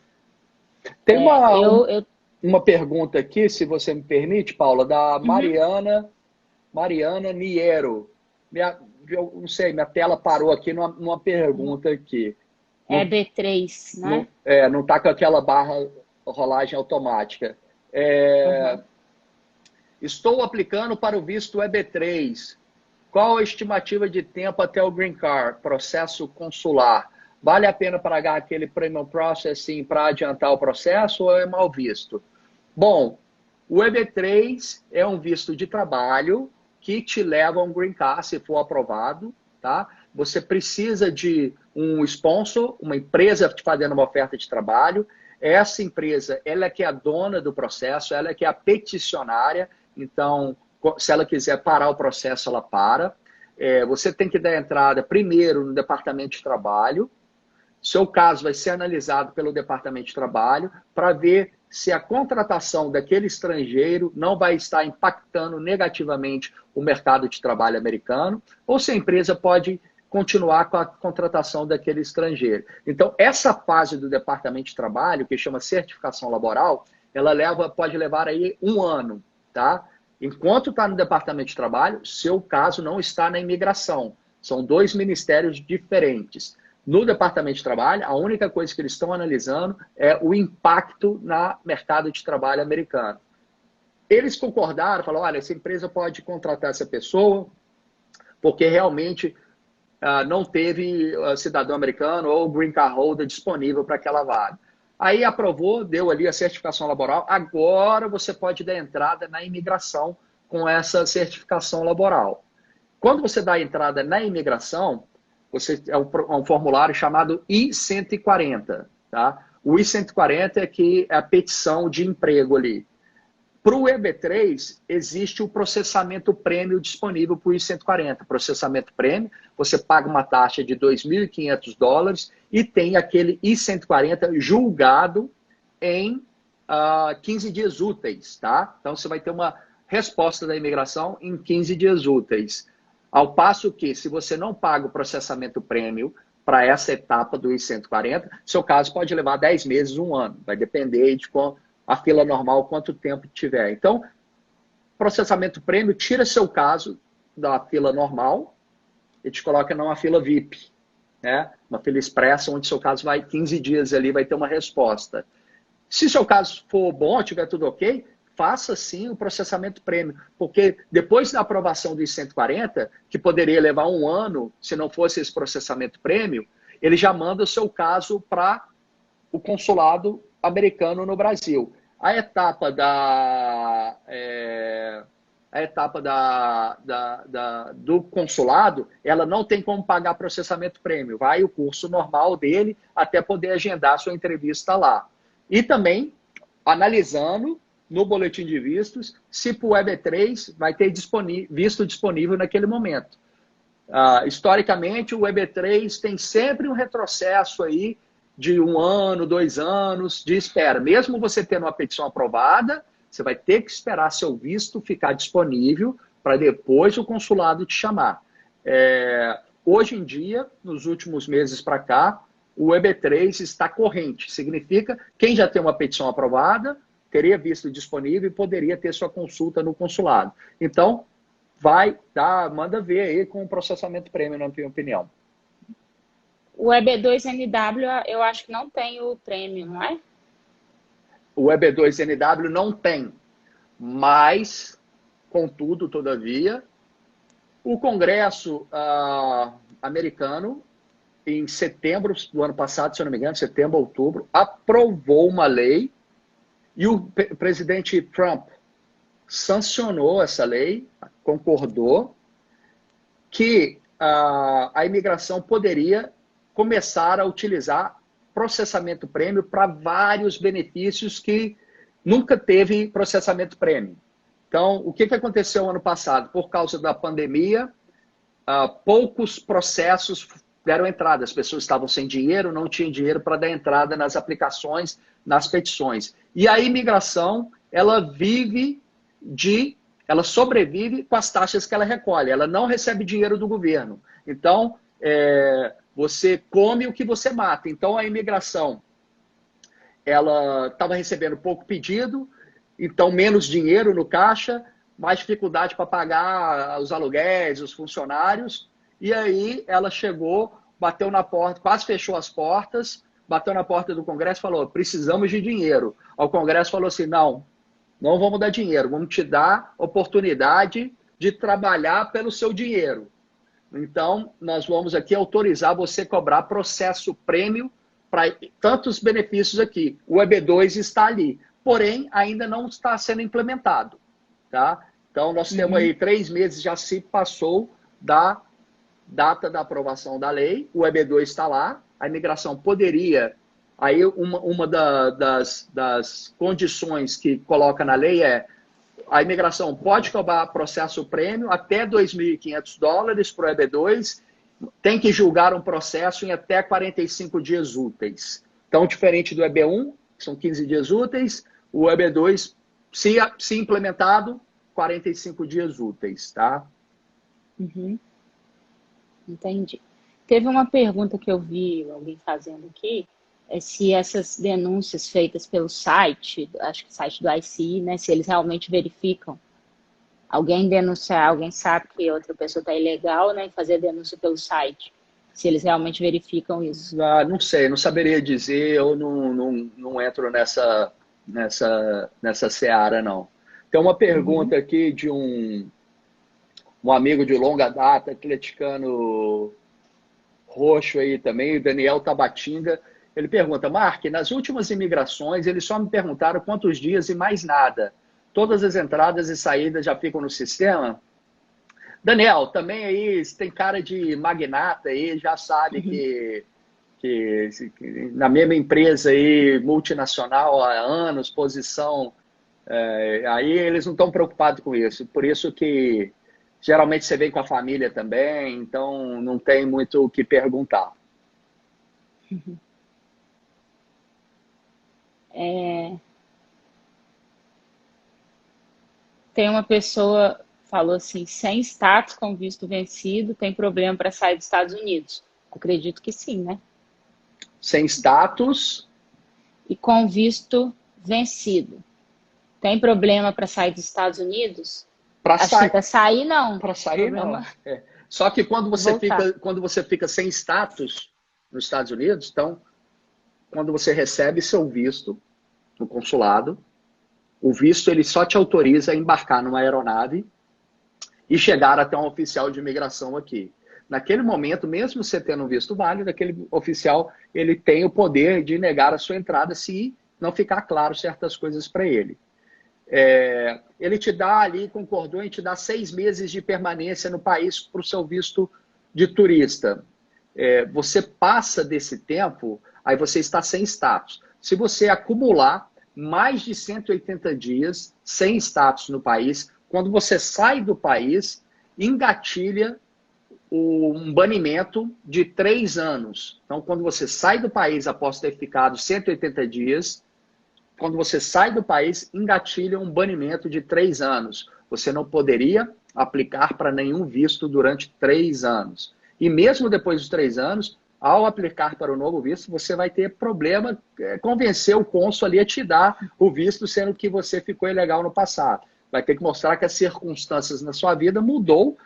Tem uma pergunta aqui, se você me permite, Paula, da Mariana Niero. Eu não sei, minha tela parou aqui numa pergunta aqui.
É B3, né?
Não está com aquela barra rolagem automática. Estou aplicando para o visto EB3. Qual a estimativa de tempo até o Green Card, processo consular? Vale a pena pagar aquele Premium Processing para adiantar o processo ou é mal visto? Bom, o EB3 é um visto de trabalho que te leva a um Green Card, se for aprovado, tá? Você precisa de um sponsor, uma empresa te fazendo uma oferta de trabalho. Essa empresa, ela é que é a dona do processo, ela é que é a peticionária. Então, se ela quiser parar o processo, ela para. Você tem que dar entrada primeiro no Departamento de Trabalho. Seu caso vai ser analisado pelo Departamento de Trabalho para ver se a contratação daquele estrangeiro não vai estar impactando negativamente o mercado de trabalho americano ou se a empresa pode continuar com a contratação daquele estrangeiro. Então, essa fase do Departamento de Trabalho, que chama certificação laboral, ela pode levar aí 1 ano, tá? Enquanto está no Departamento de Trabalho, seu caso não está na imigração. São 2 ministérios diferentes. No Departamento de Trabalho, a única coisa que eles estão analisando é o impacto no mercado de trabalho americano. Eles concordaram, falaram, olha, essa empresa pode contratar essa pessoa porque realmente não teve cidadão americano ou green card holder disponível para aquela vaga. Aí aprovou, deu ali a certificação laboral, agora você pode dar entrada na imigração com essa certificação laboral. Quando você dá entrada na imigração, é um formulário chamado I-140. Tá? O I-140 é a petição de emprego ali. Para o EB3, existe o processamento prêmio disponível para o I-140. Processamento prêmio, você paga uma taxa de $2.500 e tem aquele I-140 julgado em 15 dias úteis. Tá? Então, você vai ter uma resposta da imigração em 15 dias úteis. Ao passo que, se você não paga o processamento prêmio para essa etapa do I-140, seu caso pode levar 10 meses, 1 ano. Vai depender de a fila normal, quanto tempo tiver. Então, processamento prêmio tira seu caso da fila normal ele te coloca numa fila VIP, né? Uma fila expressa, onde seu caso vai 15 dias ali, vai ter uma resposta. Se seu caso for bom, tiver tudo ok, faça sim o processamento prêmio, porque depois da aprovação dos 140, que poderia levar um ano, se não fosse esse processamento prêmio, ele já manda o seu caso para o consulado americano no Brasil. A etapa do consulado, ela não tem como pagar processamento prêmio. Vai o curso normal dele até poder agendar a sua entrevista lá. E também, analisando no boletim de vistos, se para o EB3 vai ter visto disponível naquele momento. Historicamente, o EB3 tem sempre um retrocesso aí de 1 ano, 2 anos de espera. Mesmo você tendo uma petição aprovada, você vai ter que esperar seu visto ficar disponível para depois o consulado te chamar. Hoje em dia, nos últimos meses para cá, o EB3 está corrente. Significa quem já tem uma petição aprovada, teria visto disponível e poderia ter sua consulta no consulado. Então, manda ver aí com o processamento prêmio, na minha opinião.
O EB2NW, eu acho que não tem o prêmio, não é?
O EB2NW não tem, mas, contudo, todavia, o Congresso americano, em setembro do ano passado, se eu não me engano, setembro, outubro, aprovou uma lei e o presidente Trump sancionou essa lei, concordou, que a imigração poderia começar a utilizar processamento prêmio para vários benefícios que nunca teve processamento prêmio. Então, o que aconteceu ano passado? Por causa da pandemia, poucos processos deram entrada. As pessoas estavam sem dinheiro, não tinham dinheiro para dar entrada nas aplicações, nas petições. E a imigração, ela sobrevive com as taxas que ela recolhe. Ela não recebe dinheiro do governo. Então, você come o que você mata. Então, a imigração, ela estava recebendo pouco pedido, então menos dinheiro no caixa, mais dificuldade para pagar os aluguéis, os funcionários. E aí ela chegou, bateu na porta, quase fechou as portas, bateu na porta do Congresso e falou, precisamos de dinheiro. O Congresso falou assim, não vamos dar dinheiro, vamos te dar oportunidade de trabalhar pelo seu dinheiro. Então, nós vamos aqui autorizar você a cobrar processo prêmio para tantos benefícios aqui. O EB2 está ali, porém, ainda não está sendo implementado. Tá? Então, nós temos aí 3 meses, já se passou da data da aprovação da lei, o EB2 está lá, a imigração poderia... Aí, uma das condições que coloca na lei é a imigração pode cobrar processo prêmio até $2.500 para o EB2, tem que julgar um processo em até 45 dias úteis. Então, diferente do EB1, que são 15 dias úteis, o EB2, se implementado, 45 dias úteis, tá?
Entendi. Teve uma pergunta que eu vi alguém fazendo aqui, se essas denúncias feitas pelo site, acho que site do ICE, né, se eles realmente verificam. Alguém denunciar, alguém sabe que outra pessoa está ilegal, né, e fazer denúncia pelo site. Se eles realmente verificam isso.
Não sei, não saberia dizer, eu não entro nessa seara, não. Tem uma pergunta aqui de um amigo de longa data, atleticano roxo aí também, o Daniel Tabatinga. Ele pergunta, Mark, nas últimas imigrações, eles só me perguntaram quantos dias e mais nada. Todas as entradas e saídas já ficam no sistema? Daniel, também aí, você tem cara de magnata aí, já sabe que na mesma empresa aí, multinacional há anos, posição, aí eles não estão preocupados com isso. Por isso que geralmente você vem com a família também, então não tem muito o que perguntar.
Tem uma pessoa falou assim, sem status com visto vencido, tem problema para sair dos Estados Unidos? Acredito que sim, né?
Sem status
e com visto vencido, tem problema para sair dos Estados Unidos?
Para sair,
para sair não.
Para sair
problema...
não. Só que
voltar.
quando você fica sem status nos Estados Unidos, então, quando você recebe seu visto no consulado, o visto ele só te autoriza a embarcar numa aeronave e chegar até um oficial de imigração aqui. Naquele momento, mesmo você tendo um visto válido, aquele oficial ele tem o poder de negar a sua entrada se não ficar claro certas coisas para ele. Ele te dá ali, concordou em te dar 6 meses de permanência no país para o seu visto de turista. Você passa desse tempo, aí você está sem status. Se você acumular mais de 180 dias sem status no país, quando você sai do país, engatilha um banimento de 3 anos. Então, quando você sai do país após ter ficado 180 dias, quando você sai do país, engatilha um banimento de 3 anos. Você não poderia aplicar para nenhum visto durante 3 anos. E mesmo depois dos 3 anos, ao aplicar para o novo visto, você vai ter problema convencer o cônsul ali a te dar o visto, sendo que você ficou ilegal no passado. Vai ter que mostrar que as circunstâncias na sua vida mudou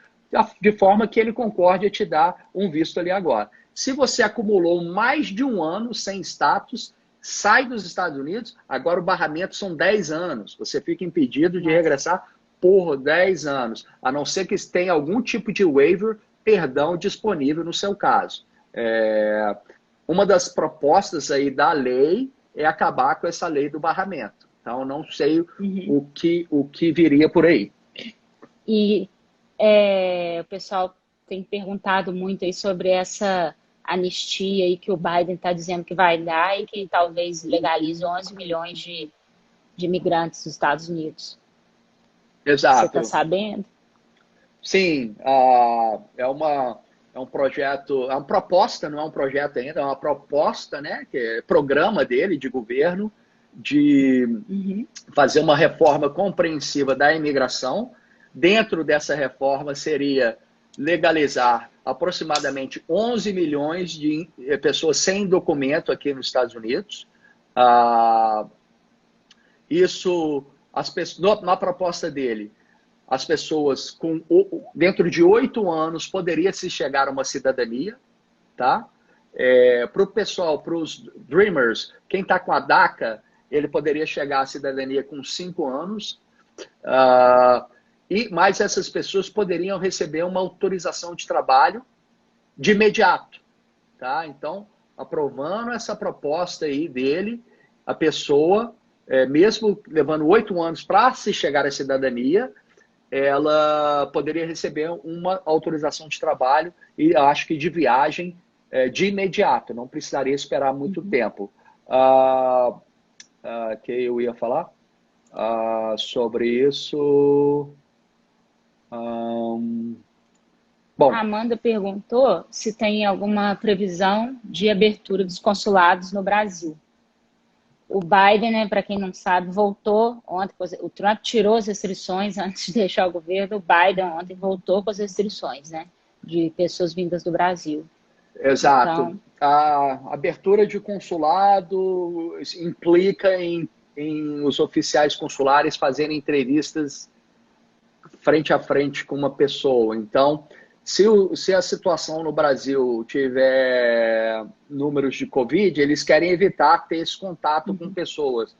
de forma que ele concorde a te dar um visto ali agora. Se você acumulou mais de um ano sem status, sai dos Estados Unidos, agora o barramento são 10 anos. Você fica impedido de regressar por 10 anos, a não ser que tenha algum tipo de waiver, perdão, disponível no seu caso. Uma das propostas aí da lei é acabar com essa lei do barramento. Então, não sei o que viria por aí.
E o pessoal tem perguntado muito aí sobre essa anistia aí que o Biden está dizendo que vai dar e que talvez legalize 11 milhões de imigrantes dos Estados Unidos.
Exato.
Você está sabendo?
Sim, é um projeto, é uma proposta, não é um projeto ainda, é uma proposta, né, que é programa dele, de governo, de fazer uma reforma compreensiva da imigração. Dentro dessa reforma seria legalizar aproximadamente 11 milhões de pessoas sem documento aqui nos Estados Unidos. Isso, na proposta dele, as pessoas dentro de 8 anos poderia se chegar a uma cidadania, tá? Para o pessoal, para os Dreamers, quem está com a DACA, ele poderia chegar à cidadania com 5 anos. Mas essas pessoas poderiam receber uma autorização de trabalho de imediato, tá? Então, aprovando essa proposta aí dele, a pessoa, mesmo levando 8 anos para se chegar à cidadania, ela poderia receber uma autorização de trabalho e acho que de viagem de imediato, não precisaria esperar muito tempo. Que eu ia falar sobre isso. Bom,
A Amanda perguntou se tem alguma previsão de abertura dos consulados no Brasil. O Biden, né, para quem não sabe, voltou ontem. O Trump tirou as restrições antes de deixar o governo. O Biden ontem voltou com as restrições, né, de pessoas vindas do Brasil.
Exato.
Então,
a abertura de consulado implica em os oficiais consulares fazerem entrevistas frente a frente com uma pessoa. Então, se a situação no Brasil tiver números de Covid, eles querem evitar ter esse contato com pessoas.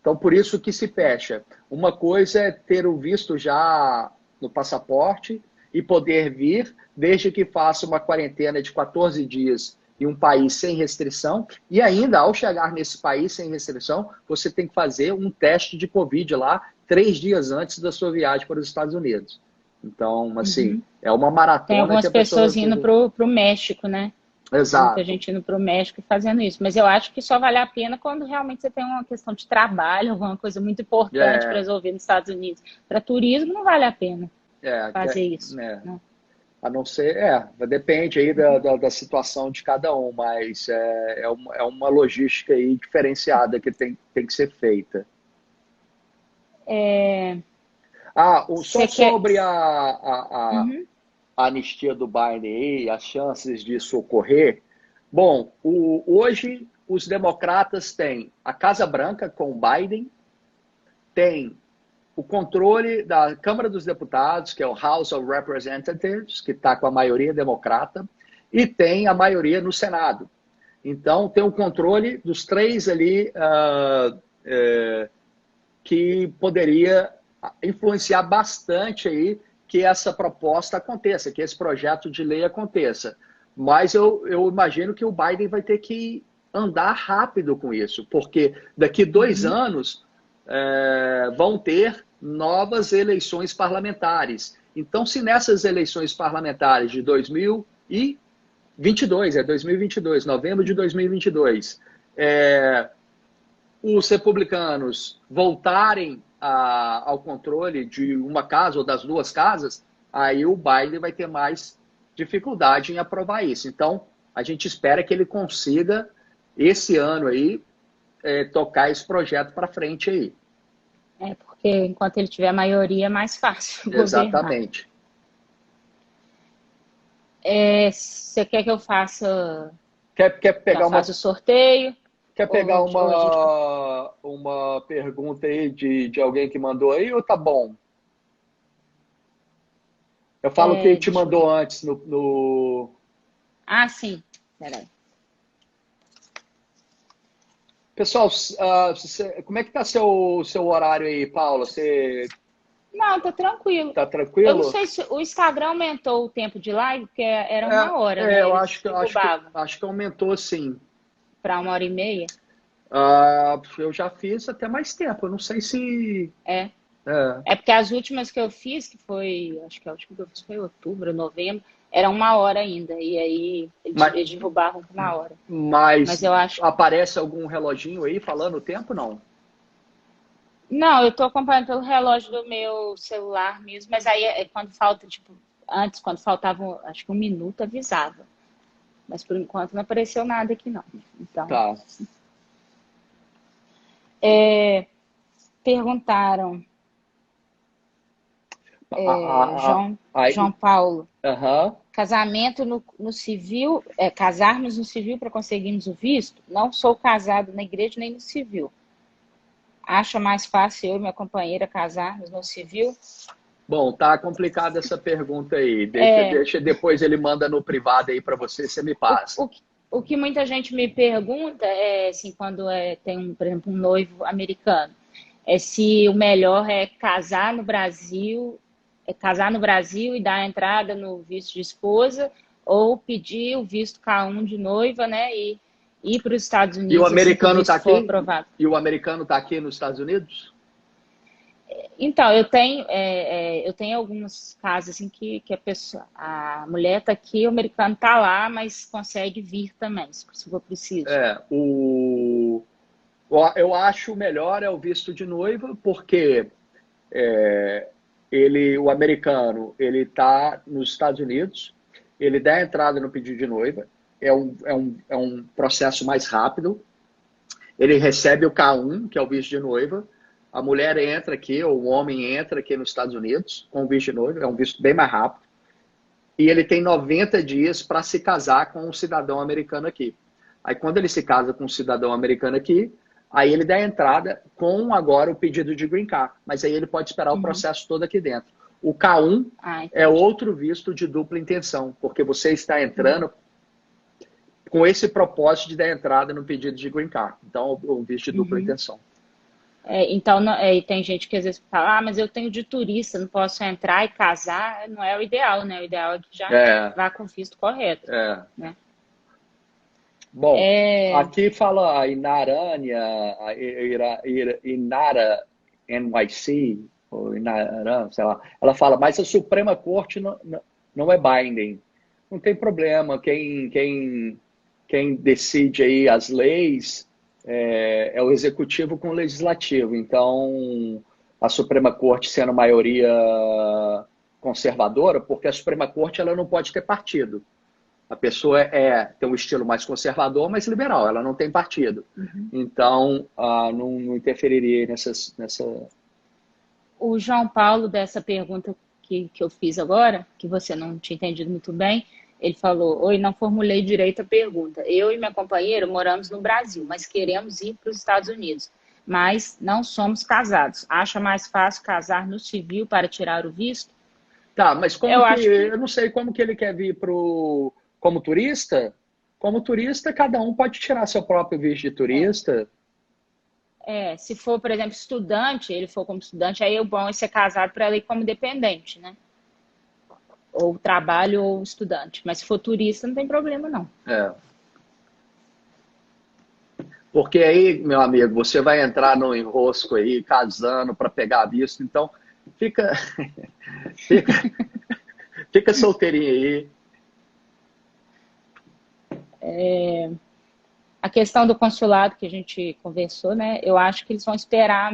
Então, por isso que se fecha. Uma coisa é ter o visto já no passaporte e poder vir, desde que faça uma quarentena de 14 dias em um país sem restrição. E ainda, ao chegar nesse país sem restrição, você tem que fazer um teste de Covid lá 3 dias antes da sua viagem para os Estados Unidos. Então, assim, é uma maratona.
Tem algumas
que a pessoa
pessoas indo para o México, né?
Exato.
Muita gente indo para o México e fazendo isso. Mas eu acho que só vale a pena quando realmente você tem uma questão de trabalho, alguma coisa muito importante para resolver nos Estados Unidos. Para turismo não vale a pena fazer isso. Né?
A não ser, depende aí da situação de cada um, mas é uma logística aí diferenciada que tem que ser feita. Só sobre a anistia do Biden e as chances disso ocorrer. Bom, hoje os democratas têm a Casa Branca com o Biden, tem o controle da Câmara dos Deputados, que é o House of Representatives, que está com a maioria democrata, e tem a maioria no Senado. Então, tem o controle dos três ali que poderia influenciar bastante aí que essa proposta aconteça, que esse projeto de lei aconteça. Mas eu imagino que o Biden vai ter que andar rápido com isso, porque daqui 2 anos vão ter novas eleições parlamentares. Então, se nessas eleições parlamentares de 2022, novembro de 2022, os republicanos voltarem ao controle de uma casa ou das duas casas, aí o Biden vai ter mais dificuldade em aprovar isso. Então, a gente espera que ele consiga, esse ano aí, tocar esse projeto para frente aí.
Porque enquanto ele tiver maioria, é mais fácil governar.
Exatamente.
Você quer que eu faça...
Quer pegar
faça o sorteio?
Quer pegar uma pergunta aí de alguém que mandou aí, ou tá bom? Eu falo que te mandou antes no...
Ah, sim. Peraí.
Pessoal, como é que tá seu horário aí, Paula?
Não, tá tranquilo.
Tá tranquilo?
Eu não sei se o Instagram aumentou o tempo de live, porque era 1 hora, né?
Eu acho que aumentou, sim.
Para 1h30?
Eu já fiz até mais tempo, eu não sei se...
É porque as últimas que eu fiz, que foi, acho que a última que eu fiz foi outubro, novembro, era 1 hora ainda, e aí eles derrubavam por 1 hora.
Mas
eu acho...
aparece algum reloginho aí falando o tempo, não?
Não, eu tô acompanhando pelo relógio do meu celular mesmo, mas aí quando falta, tipo, antes, quando faltava, acho que 1 minuto, avisava. Mas por enquanto não apareceu nada aqui, não. Então,
tá.
Perguntaram... João Paulo. Casamento no civil, casarmos no civil para conseguirmos o visto? Não sou casado na igreja nem no civil. Acha mais fácil eu e minha companheira casarmos no civil?
Bom, tá complicada essa pergunta aí. Deixa depois ele manda no privado aí para você me passa.
O que muita gente me pergunta é assim, quando tem, por exemplo, um noivo americano, se o melhor é casar no Brasil e dar a entrada no visto de esposa, ou pedir o visto K1 de noiva, né, e ir para os Estados Unidos.
E o americano está aqui?
Aprovado.
E o americano está aqui nos Estados Unidos?
Então, eu tenho alguns casos assim que a mulher está aqui, o americano está lá, mas consegue vir também, se for preciso.
Eu acho o melhor é o visto de noiva, porque o americano ele está nos Estados Unidos, ele dá a entrada no pedido de noiva, é um processo mais rápido, ele recebe o K1, que é o visto de noiva, a mulher entra aqui, ou o homem entra aqui nos Estados Unidos com o visto de noiva, é um visto bem mais rápido, e ele tem 90 dias para se casar com um cidadão americano aqui. Aí quando ele se casa com um cidadão americano aqui, aí ele dá a entrada com agora o pedido de green card, mas aí ele pode esperar o processo todo aqui dentro. O K1 é outro visto de dupla intenção, porque você está entrando com esse propósito de dar entrada no pedido de green card. Então, o visto de dupla intenção.
Então, tem gente que às vezes fala, mas eu tenho de turista, não posso entrar e casar. Não é o ideal, né? O ideal é que já vá com o visto correto. Né?
Bom, aqui fala a Inarânia, Inara NYC, ou Inara, sei lá. Ela fala, mas a Suprema Corte não é binding. Não tem problema, quem decide aí as leis é o executivo com o legislativo. Então, a Suprema Corte sendo maioria conservadora, porque a Suprema Corte ela não pode ter partido. A pessoa tem um estilo mais conservador, mas liberal, ela não tem partido. Então, não interferiria nessa...
O João Paulo, dessa pergunta que eu fiz agora, que você não tinha entendido muito bem, ele falou, oi, não formulei direito a pergunta. Eu e minha companheira moramos no Brasil, mas queremos ir para os Estados Unidos. mas não somos casados. Acha mais fácil casar no civil para tirar o visto?
Tá, mas
Eu
como que,
acho que
eu não sei como que ele quer vir como turista? Como turista, cada um pode tirar seu próprio visto de
é,
turista.
se for, por exemplo, estudante, ele for como estudante, aí o bom é ser casado para ele ir como dependente, né? Ou trabalho ou estudante. Mas se for turista, não tem problema, não.
É. Porque aí, meu amigo, você vai entrar no enrosco aí, casando para pegar visto, então fica, fica, fica solteirinho aí.
A questão do consulado que a gente conversou, né? Eu acho que eles vão esperar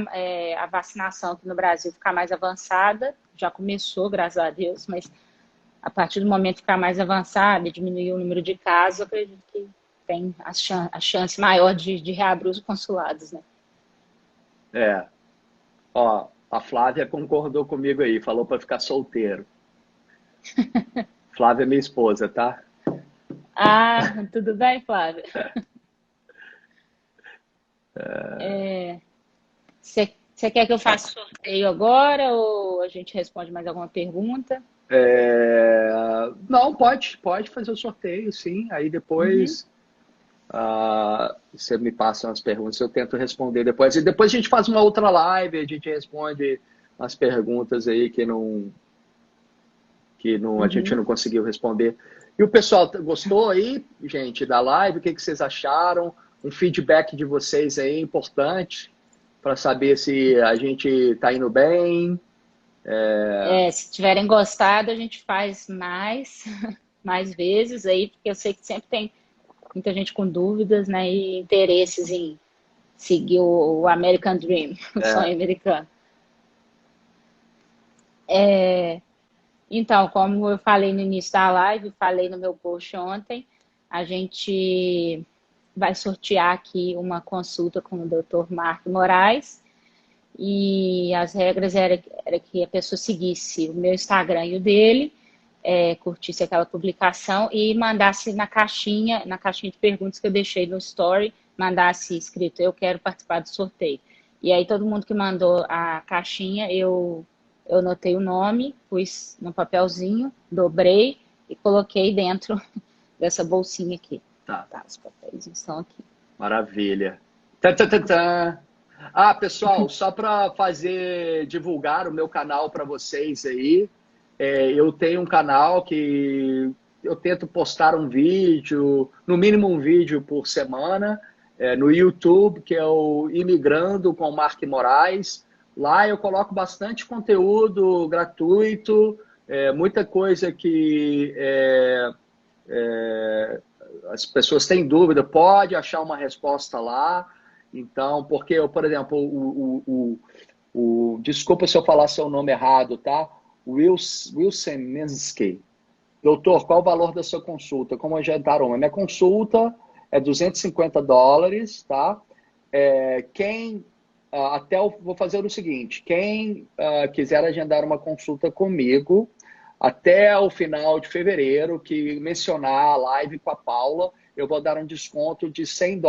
a vacinação aqui no Brasil ficar mais avançada. Já começou, graças a Deus, mas a partir do momento ficar mais avançada e diminuir o número de casos, eu acredito que tem a chance maior de reabrir os consulados, né?
É, ó, a Flávia concordou comigo aí, falou para ficar solteiro. Flávia é minha esposa, tá?
Ah, tudo bem, Flávia? Você quer que eu faça sorteio agora ou a gente responde mais alguma pergunta?
É, não, pode fazer o sorteio, sim. Aí
Uhum,
depois você me passa umas perguntas, eu tento responder depois. E depois a gente faz uma outra live, a gente responde as perguntas aí que a gente
uhum.
não conseguiu responder. E o pessoal gostou aí, gente, da live? O que vocês acharam? Um feedback de vocês aí é importante para saber se a gente está indo bem.
Se tiverem gostado, a gente faz mais, mais vezes aí, porque eu sei que sempre tem muita gente com dúvidas, né, e interesses em seguir o American Dream, o
É,
sonho americano. Então, como eu falei no início da live, falei no meu post ontem, a gente vai sortear aqui uma consulta com o Dr. Marco Moraes, e as regras era que a pessoa seguisse o meu Instagram e o dele, curtisse aquela publicação e mandasse na caixinha de perguntas que eu deixei no story, mandasse escrito, eu quero participar do sorteio. E aí todo mundo que mandou a caixinha, eu anotei o nome, pus no papelzinho, dobrei e coloquei dentro dessa bolsinha aqui.
tá.
Tá, os papéis estão aqui.
Maravilha. Tã, tã, tã, tã. Ah, pessoal, só para fazer divulgar o meu canal para vocês aí, eu tenho um canal que eu tento postar um vídeo, no mínimo um vídeo por semana, no YouTube, que é o Imigrando com Mark Moraes. Lá eu coloco bastante conteúdo gratuito, muita coisa que as pessoas têm dúvida, pode achar uma resposta lá. Então, porque eu, por exemplo, desculpa se eu falar seu nome errado, tá? Wilson Minsky. Doutor, qual o valor da sua consulta? Como adiantaram? A minha consulta é US$ 250, tá? Vou fazer o seguinte: quem quiser agendar uma consulta comigo até o final de fevereiro, que mencionar a live com a Paula, eu vou dar um desconto de US$ 100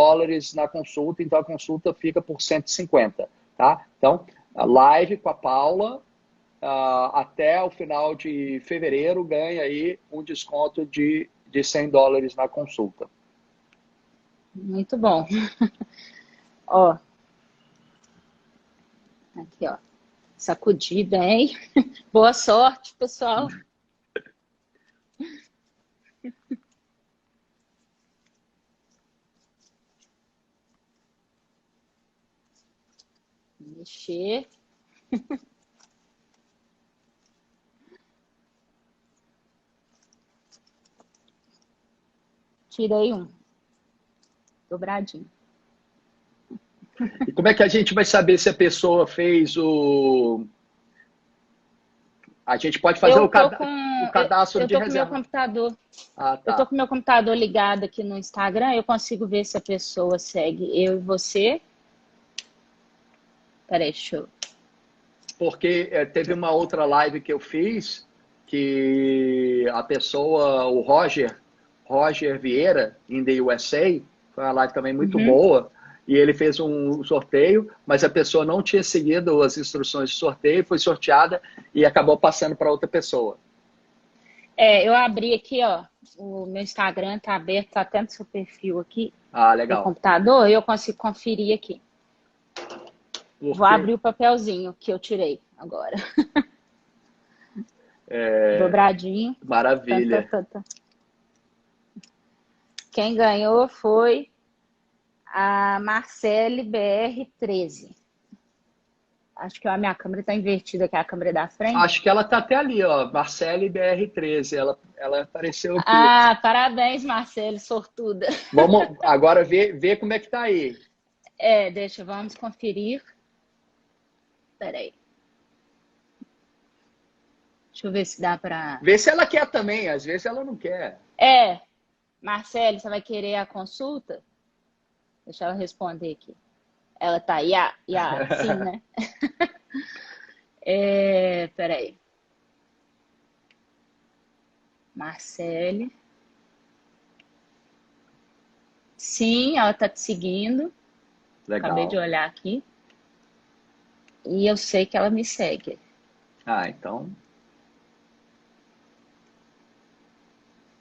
na consulta, então a consulta fica por 150, tá? Então, a live com a Paula até o final de fevereiro ganha aí um desconto de US$ 100 na consulta.
Muito bom. Ó, aqui, ó. Sacudida, hein? Boa sorte, pessoal. Mexer. Tirei um. Dobradinho.
E como é que a gente vai saber se a pessoa fez o... A gente pode fazer
Eu tô com,
o cadastro
eu
de
tô com meu
reserva.
computador.
Ah,
Eu tô
tá.
com meu computador ligado aqui no Instagram. Eu consigo ver se a pessoa segue eu e você. Peraí, deixa eu.
Porque teve uma outra live que eu fiz que a pessoa, Roger Vieira, in the USA, foi uma live também muito
Uhum.
boa, e ele fez um sorteio, mas a pessoa não tinha seguido as instruções de sorteio, foi sorteada e acabou passando para outra pessoa.
Eu abri aqui, ó, o meu Instagram tá aberto, tá até no seu perfil aqui,
Ah,
no
legal.
computador, e eu consigo conferir aqui. Vou
Porque
abrir o papelzinho que eu tirei agora. Dobradinho. Tá, tá,
maravilha.
tá, tá. Quem ganhou foi a Marcele BR13. Acho que a minha câmera está invertida, que é a câmera da
Acho
frente.
que ela tá até ali, ó, Marcele BR13, ela apareceu aqui.
Ah, parabéns, Marcele, sortuda.
Vamos agora ver como é que tá aí.
Vamos conferir. Peraí. Deixa eu ver se dá para.
Vê se ela quer também, às vezes ela não quer.
Marcele, você vai querer a consulta? Deixa ela responder aqui. Ela tá, sim, né? Peraí. Marcele. Sim, ela tá te seguindo. Acabei de
Legal.
olhar aqui. E eu sei que ela me segue.
Ah, então,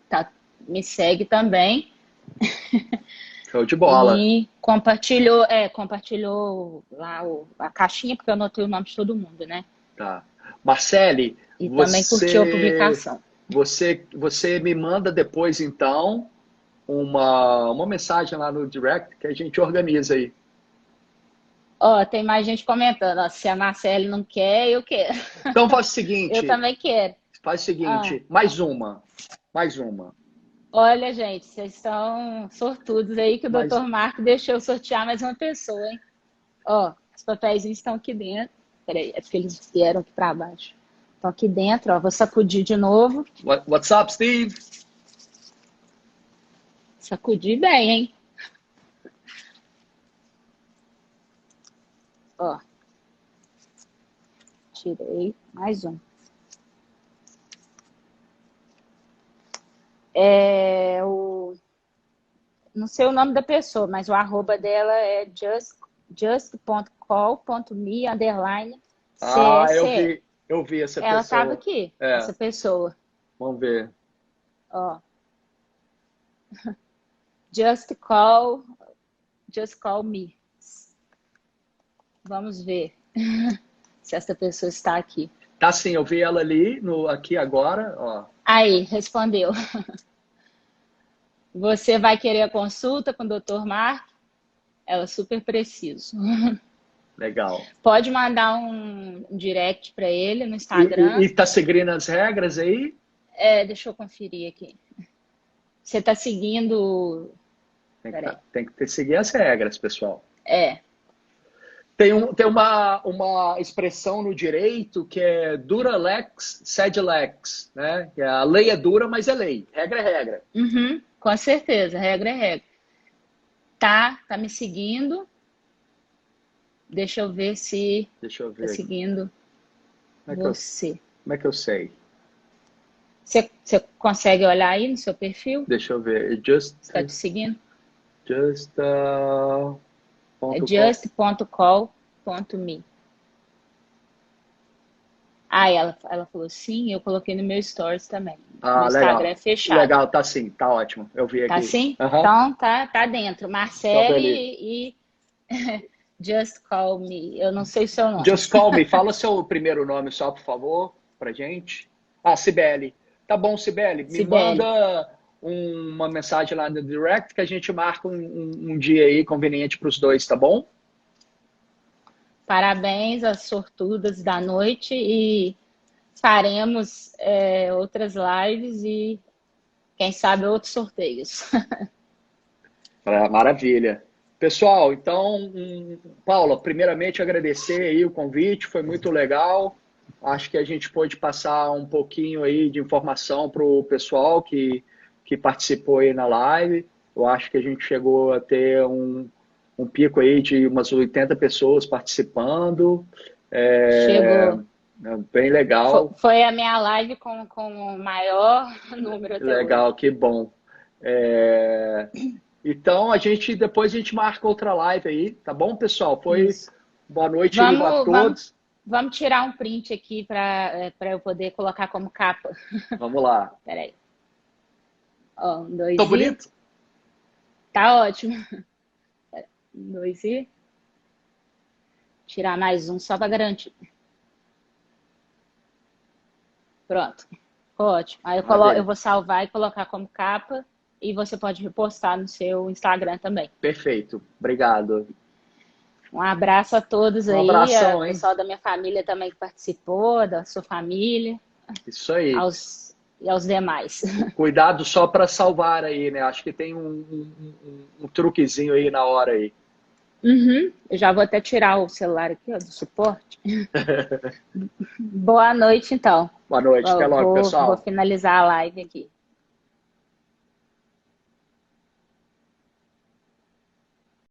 Tá, me segue também.
show de bola.
E compartilhou lá a caixinha, porque eu anotei o nome de todo mundo, né?
Tá. Marcele,
E também curtiu a
você,
publicação.
você me manda depois, então, uma mensagem lá no direct que a gente organiza aí.
Ó, tem mais gente comentando, ó, se a Marcele não quer, eu quero.
Então faz o
Eu
seguinte,
também quero.
faz o
Ah,
seguinte, mais uma, mais uma,
olha, gente, vocês estão sortudos aí que o
mais,
Dr. Marco deixou eu sortear mais uma pessoa, hein? Ó, os papéis estão aqui dentro. Peraí, é porque eles vieram aqui para baixo. Estão aqui dentro, ó. Vou sacudir de novo.
What's up, Steve?
Sacudir bem, hein? Ó, tirei mais um. Não sei o nome da pessoa, mas o arroba dela é
Ah,
just.me_CSE.
eu vi essa
Ela estava
pessoa.
aqui,
É,
essa pessoa.
vamos ver.
Ó, just call, just call me. Vamos ver se essa pessoa está aqui.
Tá sim, eu vi ela ali, aqui agora, ó.
Aí, respondeu. Você vai querer a consulta com o Dr. Mark? Ela super preciso.
Legal.
Pode mandar um direct para ele no
E,
Instagram.
e tá seguindo as regras aí?
Deixa eu conferir aqui. Você está seguindo. Peraí.
Tem que seguir as regras, pessoal.
É.
Tem uma expressão no direito que é dura lex, sed lex, né? Que a lei é dura, mas é lei. Regra é regra.
Uhum, com certeza, regra é regra. Tá me seguindo. Deixa eu ver se
Deixa eu
tá
ver aqui.
seguindo
Como é que eu,
você.
como é que eu sei?
Você consegue olhar aí no seu perfil?
Deixa eu ver.
Está te seguindo?
Just,
É
ponto com.
just.call.me. Ah, ela falou sim, eu coloquei no meu stories também. Meu
Ah,
Instagram
legal.
é fechado.
Legal, tá sim, tá ótimo. Eu vi
Tá
aqui.
assim?
Aham.
Então tá dentro.
Então,
Marcele
beleza.
e Just Call Me. Eu não sei o seu nome.
Just call me. Fala seu primeiro nome só, por favor, pra gente. Ah, Cibele. Tá bom, Cibele. Me
Sibeli.
manda uma mensagem lá no direct que a gente marca um dia aí conveniente para os dois, tá bom?
Parabéns às sortudas da noite e faremos outras lives e quem sabe outros sorteios.
Maravilha. Pessoal, então, Paula, primeiramente agradecer aí o convite, foi muito legal. Acho que a gente pôde passar um pouquinho aí de informação para o pessoal que participou aí na live. Eu acho que a gente chegou a ter um pico aí de umas 80 pessoas participando. É,
Chegou.
bem legal.
Foi a minha live com o maior número até hoje.
Legal, que bom. É, Então, depois a gente marca outra live aí, tá bom, pessoal?
Isso.
Boa noite aí a
Vamos, vamos,
todos.
vamos tirar um print aqui para eu poder colocar como capa.
Vamos lá.
Peraí. Ó, um, dois
Tô
e.
bonito?
Tá ótimo. Um, dois e. Tirar mais um só para garantir. Pronto. Ótimo. Aí eu
Maravilha.
vou salvar e colocar como capa. E você pode repostar no seu Instagram também.
Perfeito. Obrigado.
Um abraço a todos
Um
aí,
abração,
o
hein?
pessoal da minha família também que participou, da sua família,
Isso aí.
e aos demais.
Cuidado só para salvar aí, né? Acho que tem um truquezinho aí na hora aí.
Uhum. Eu já vou até tirar o celular aqui, ó, do suporte. Boa noite, então.
Boa noite. Até logo,
Vou
pessoal.
finalizar a live aqui.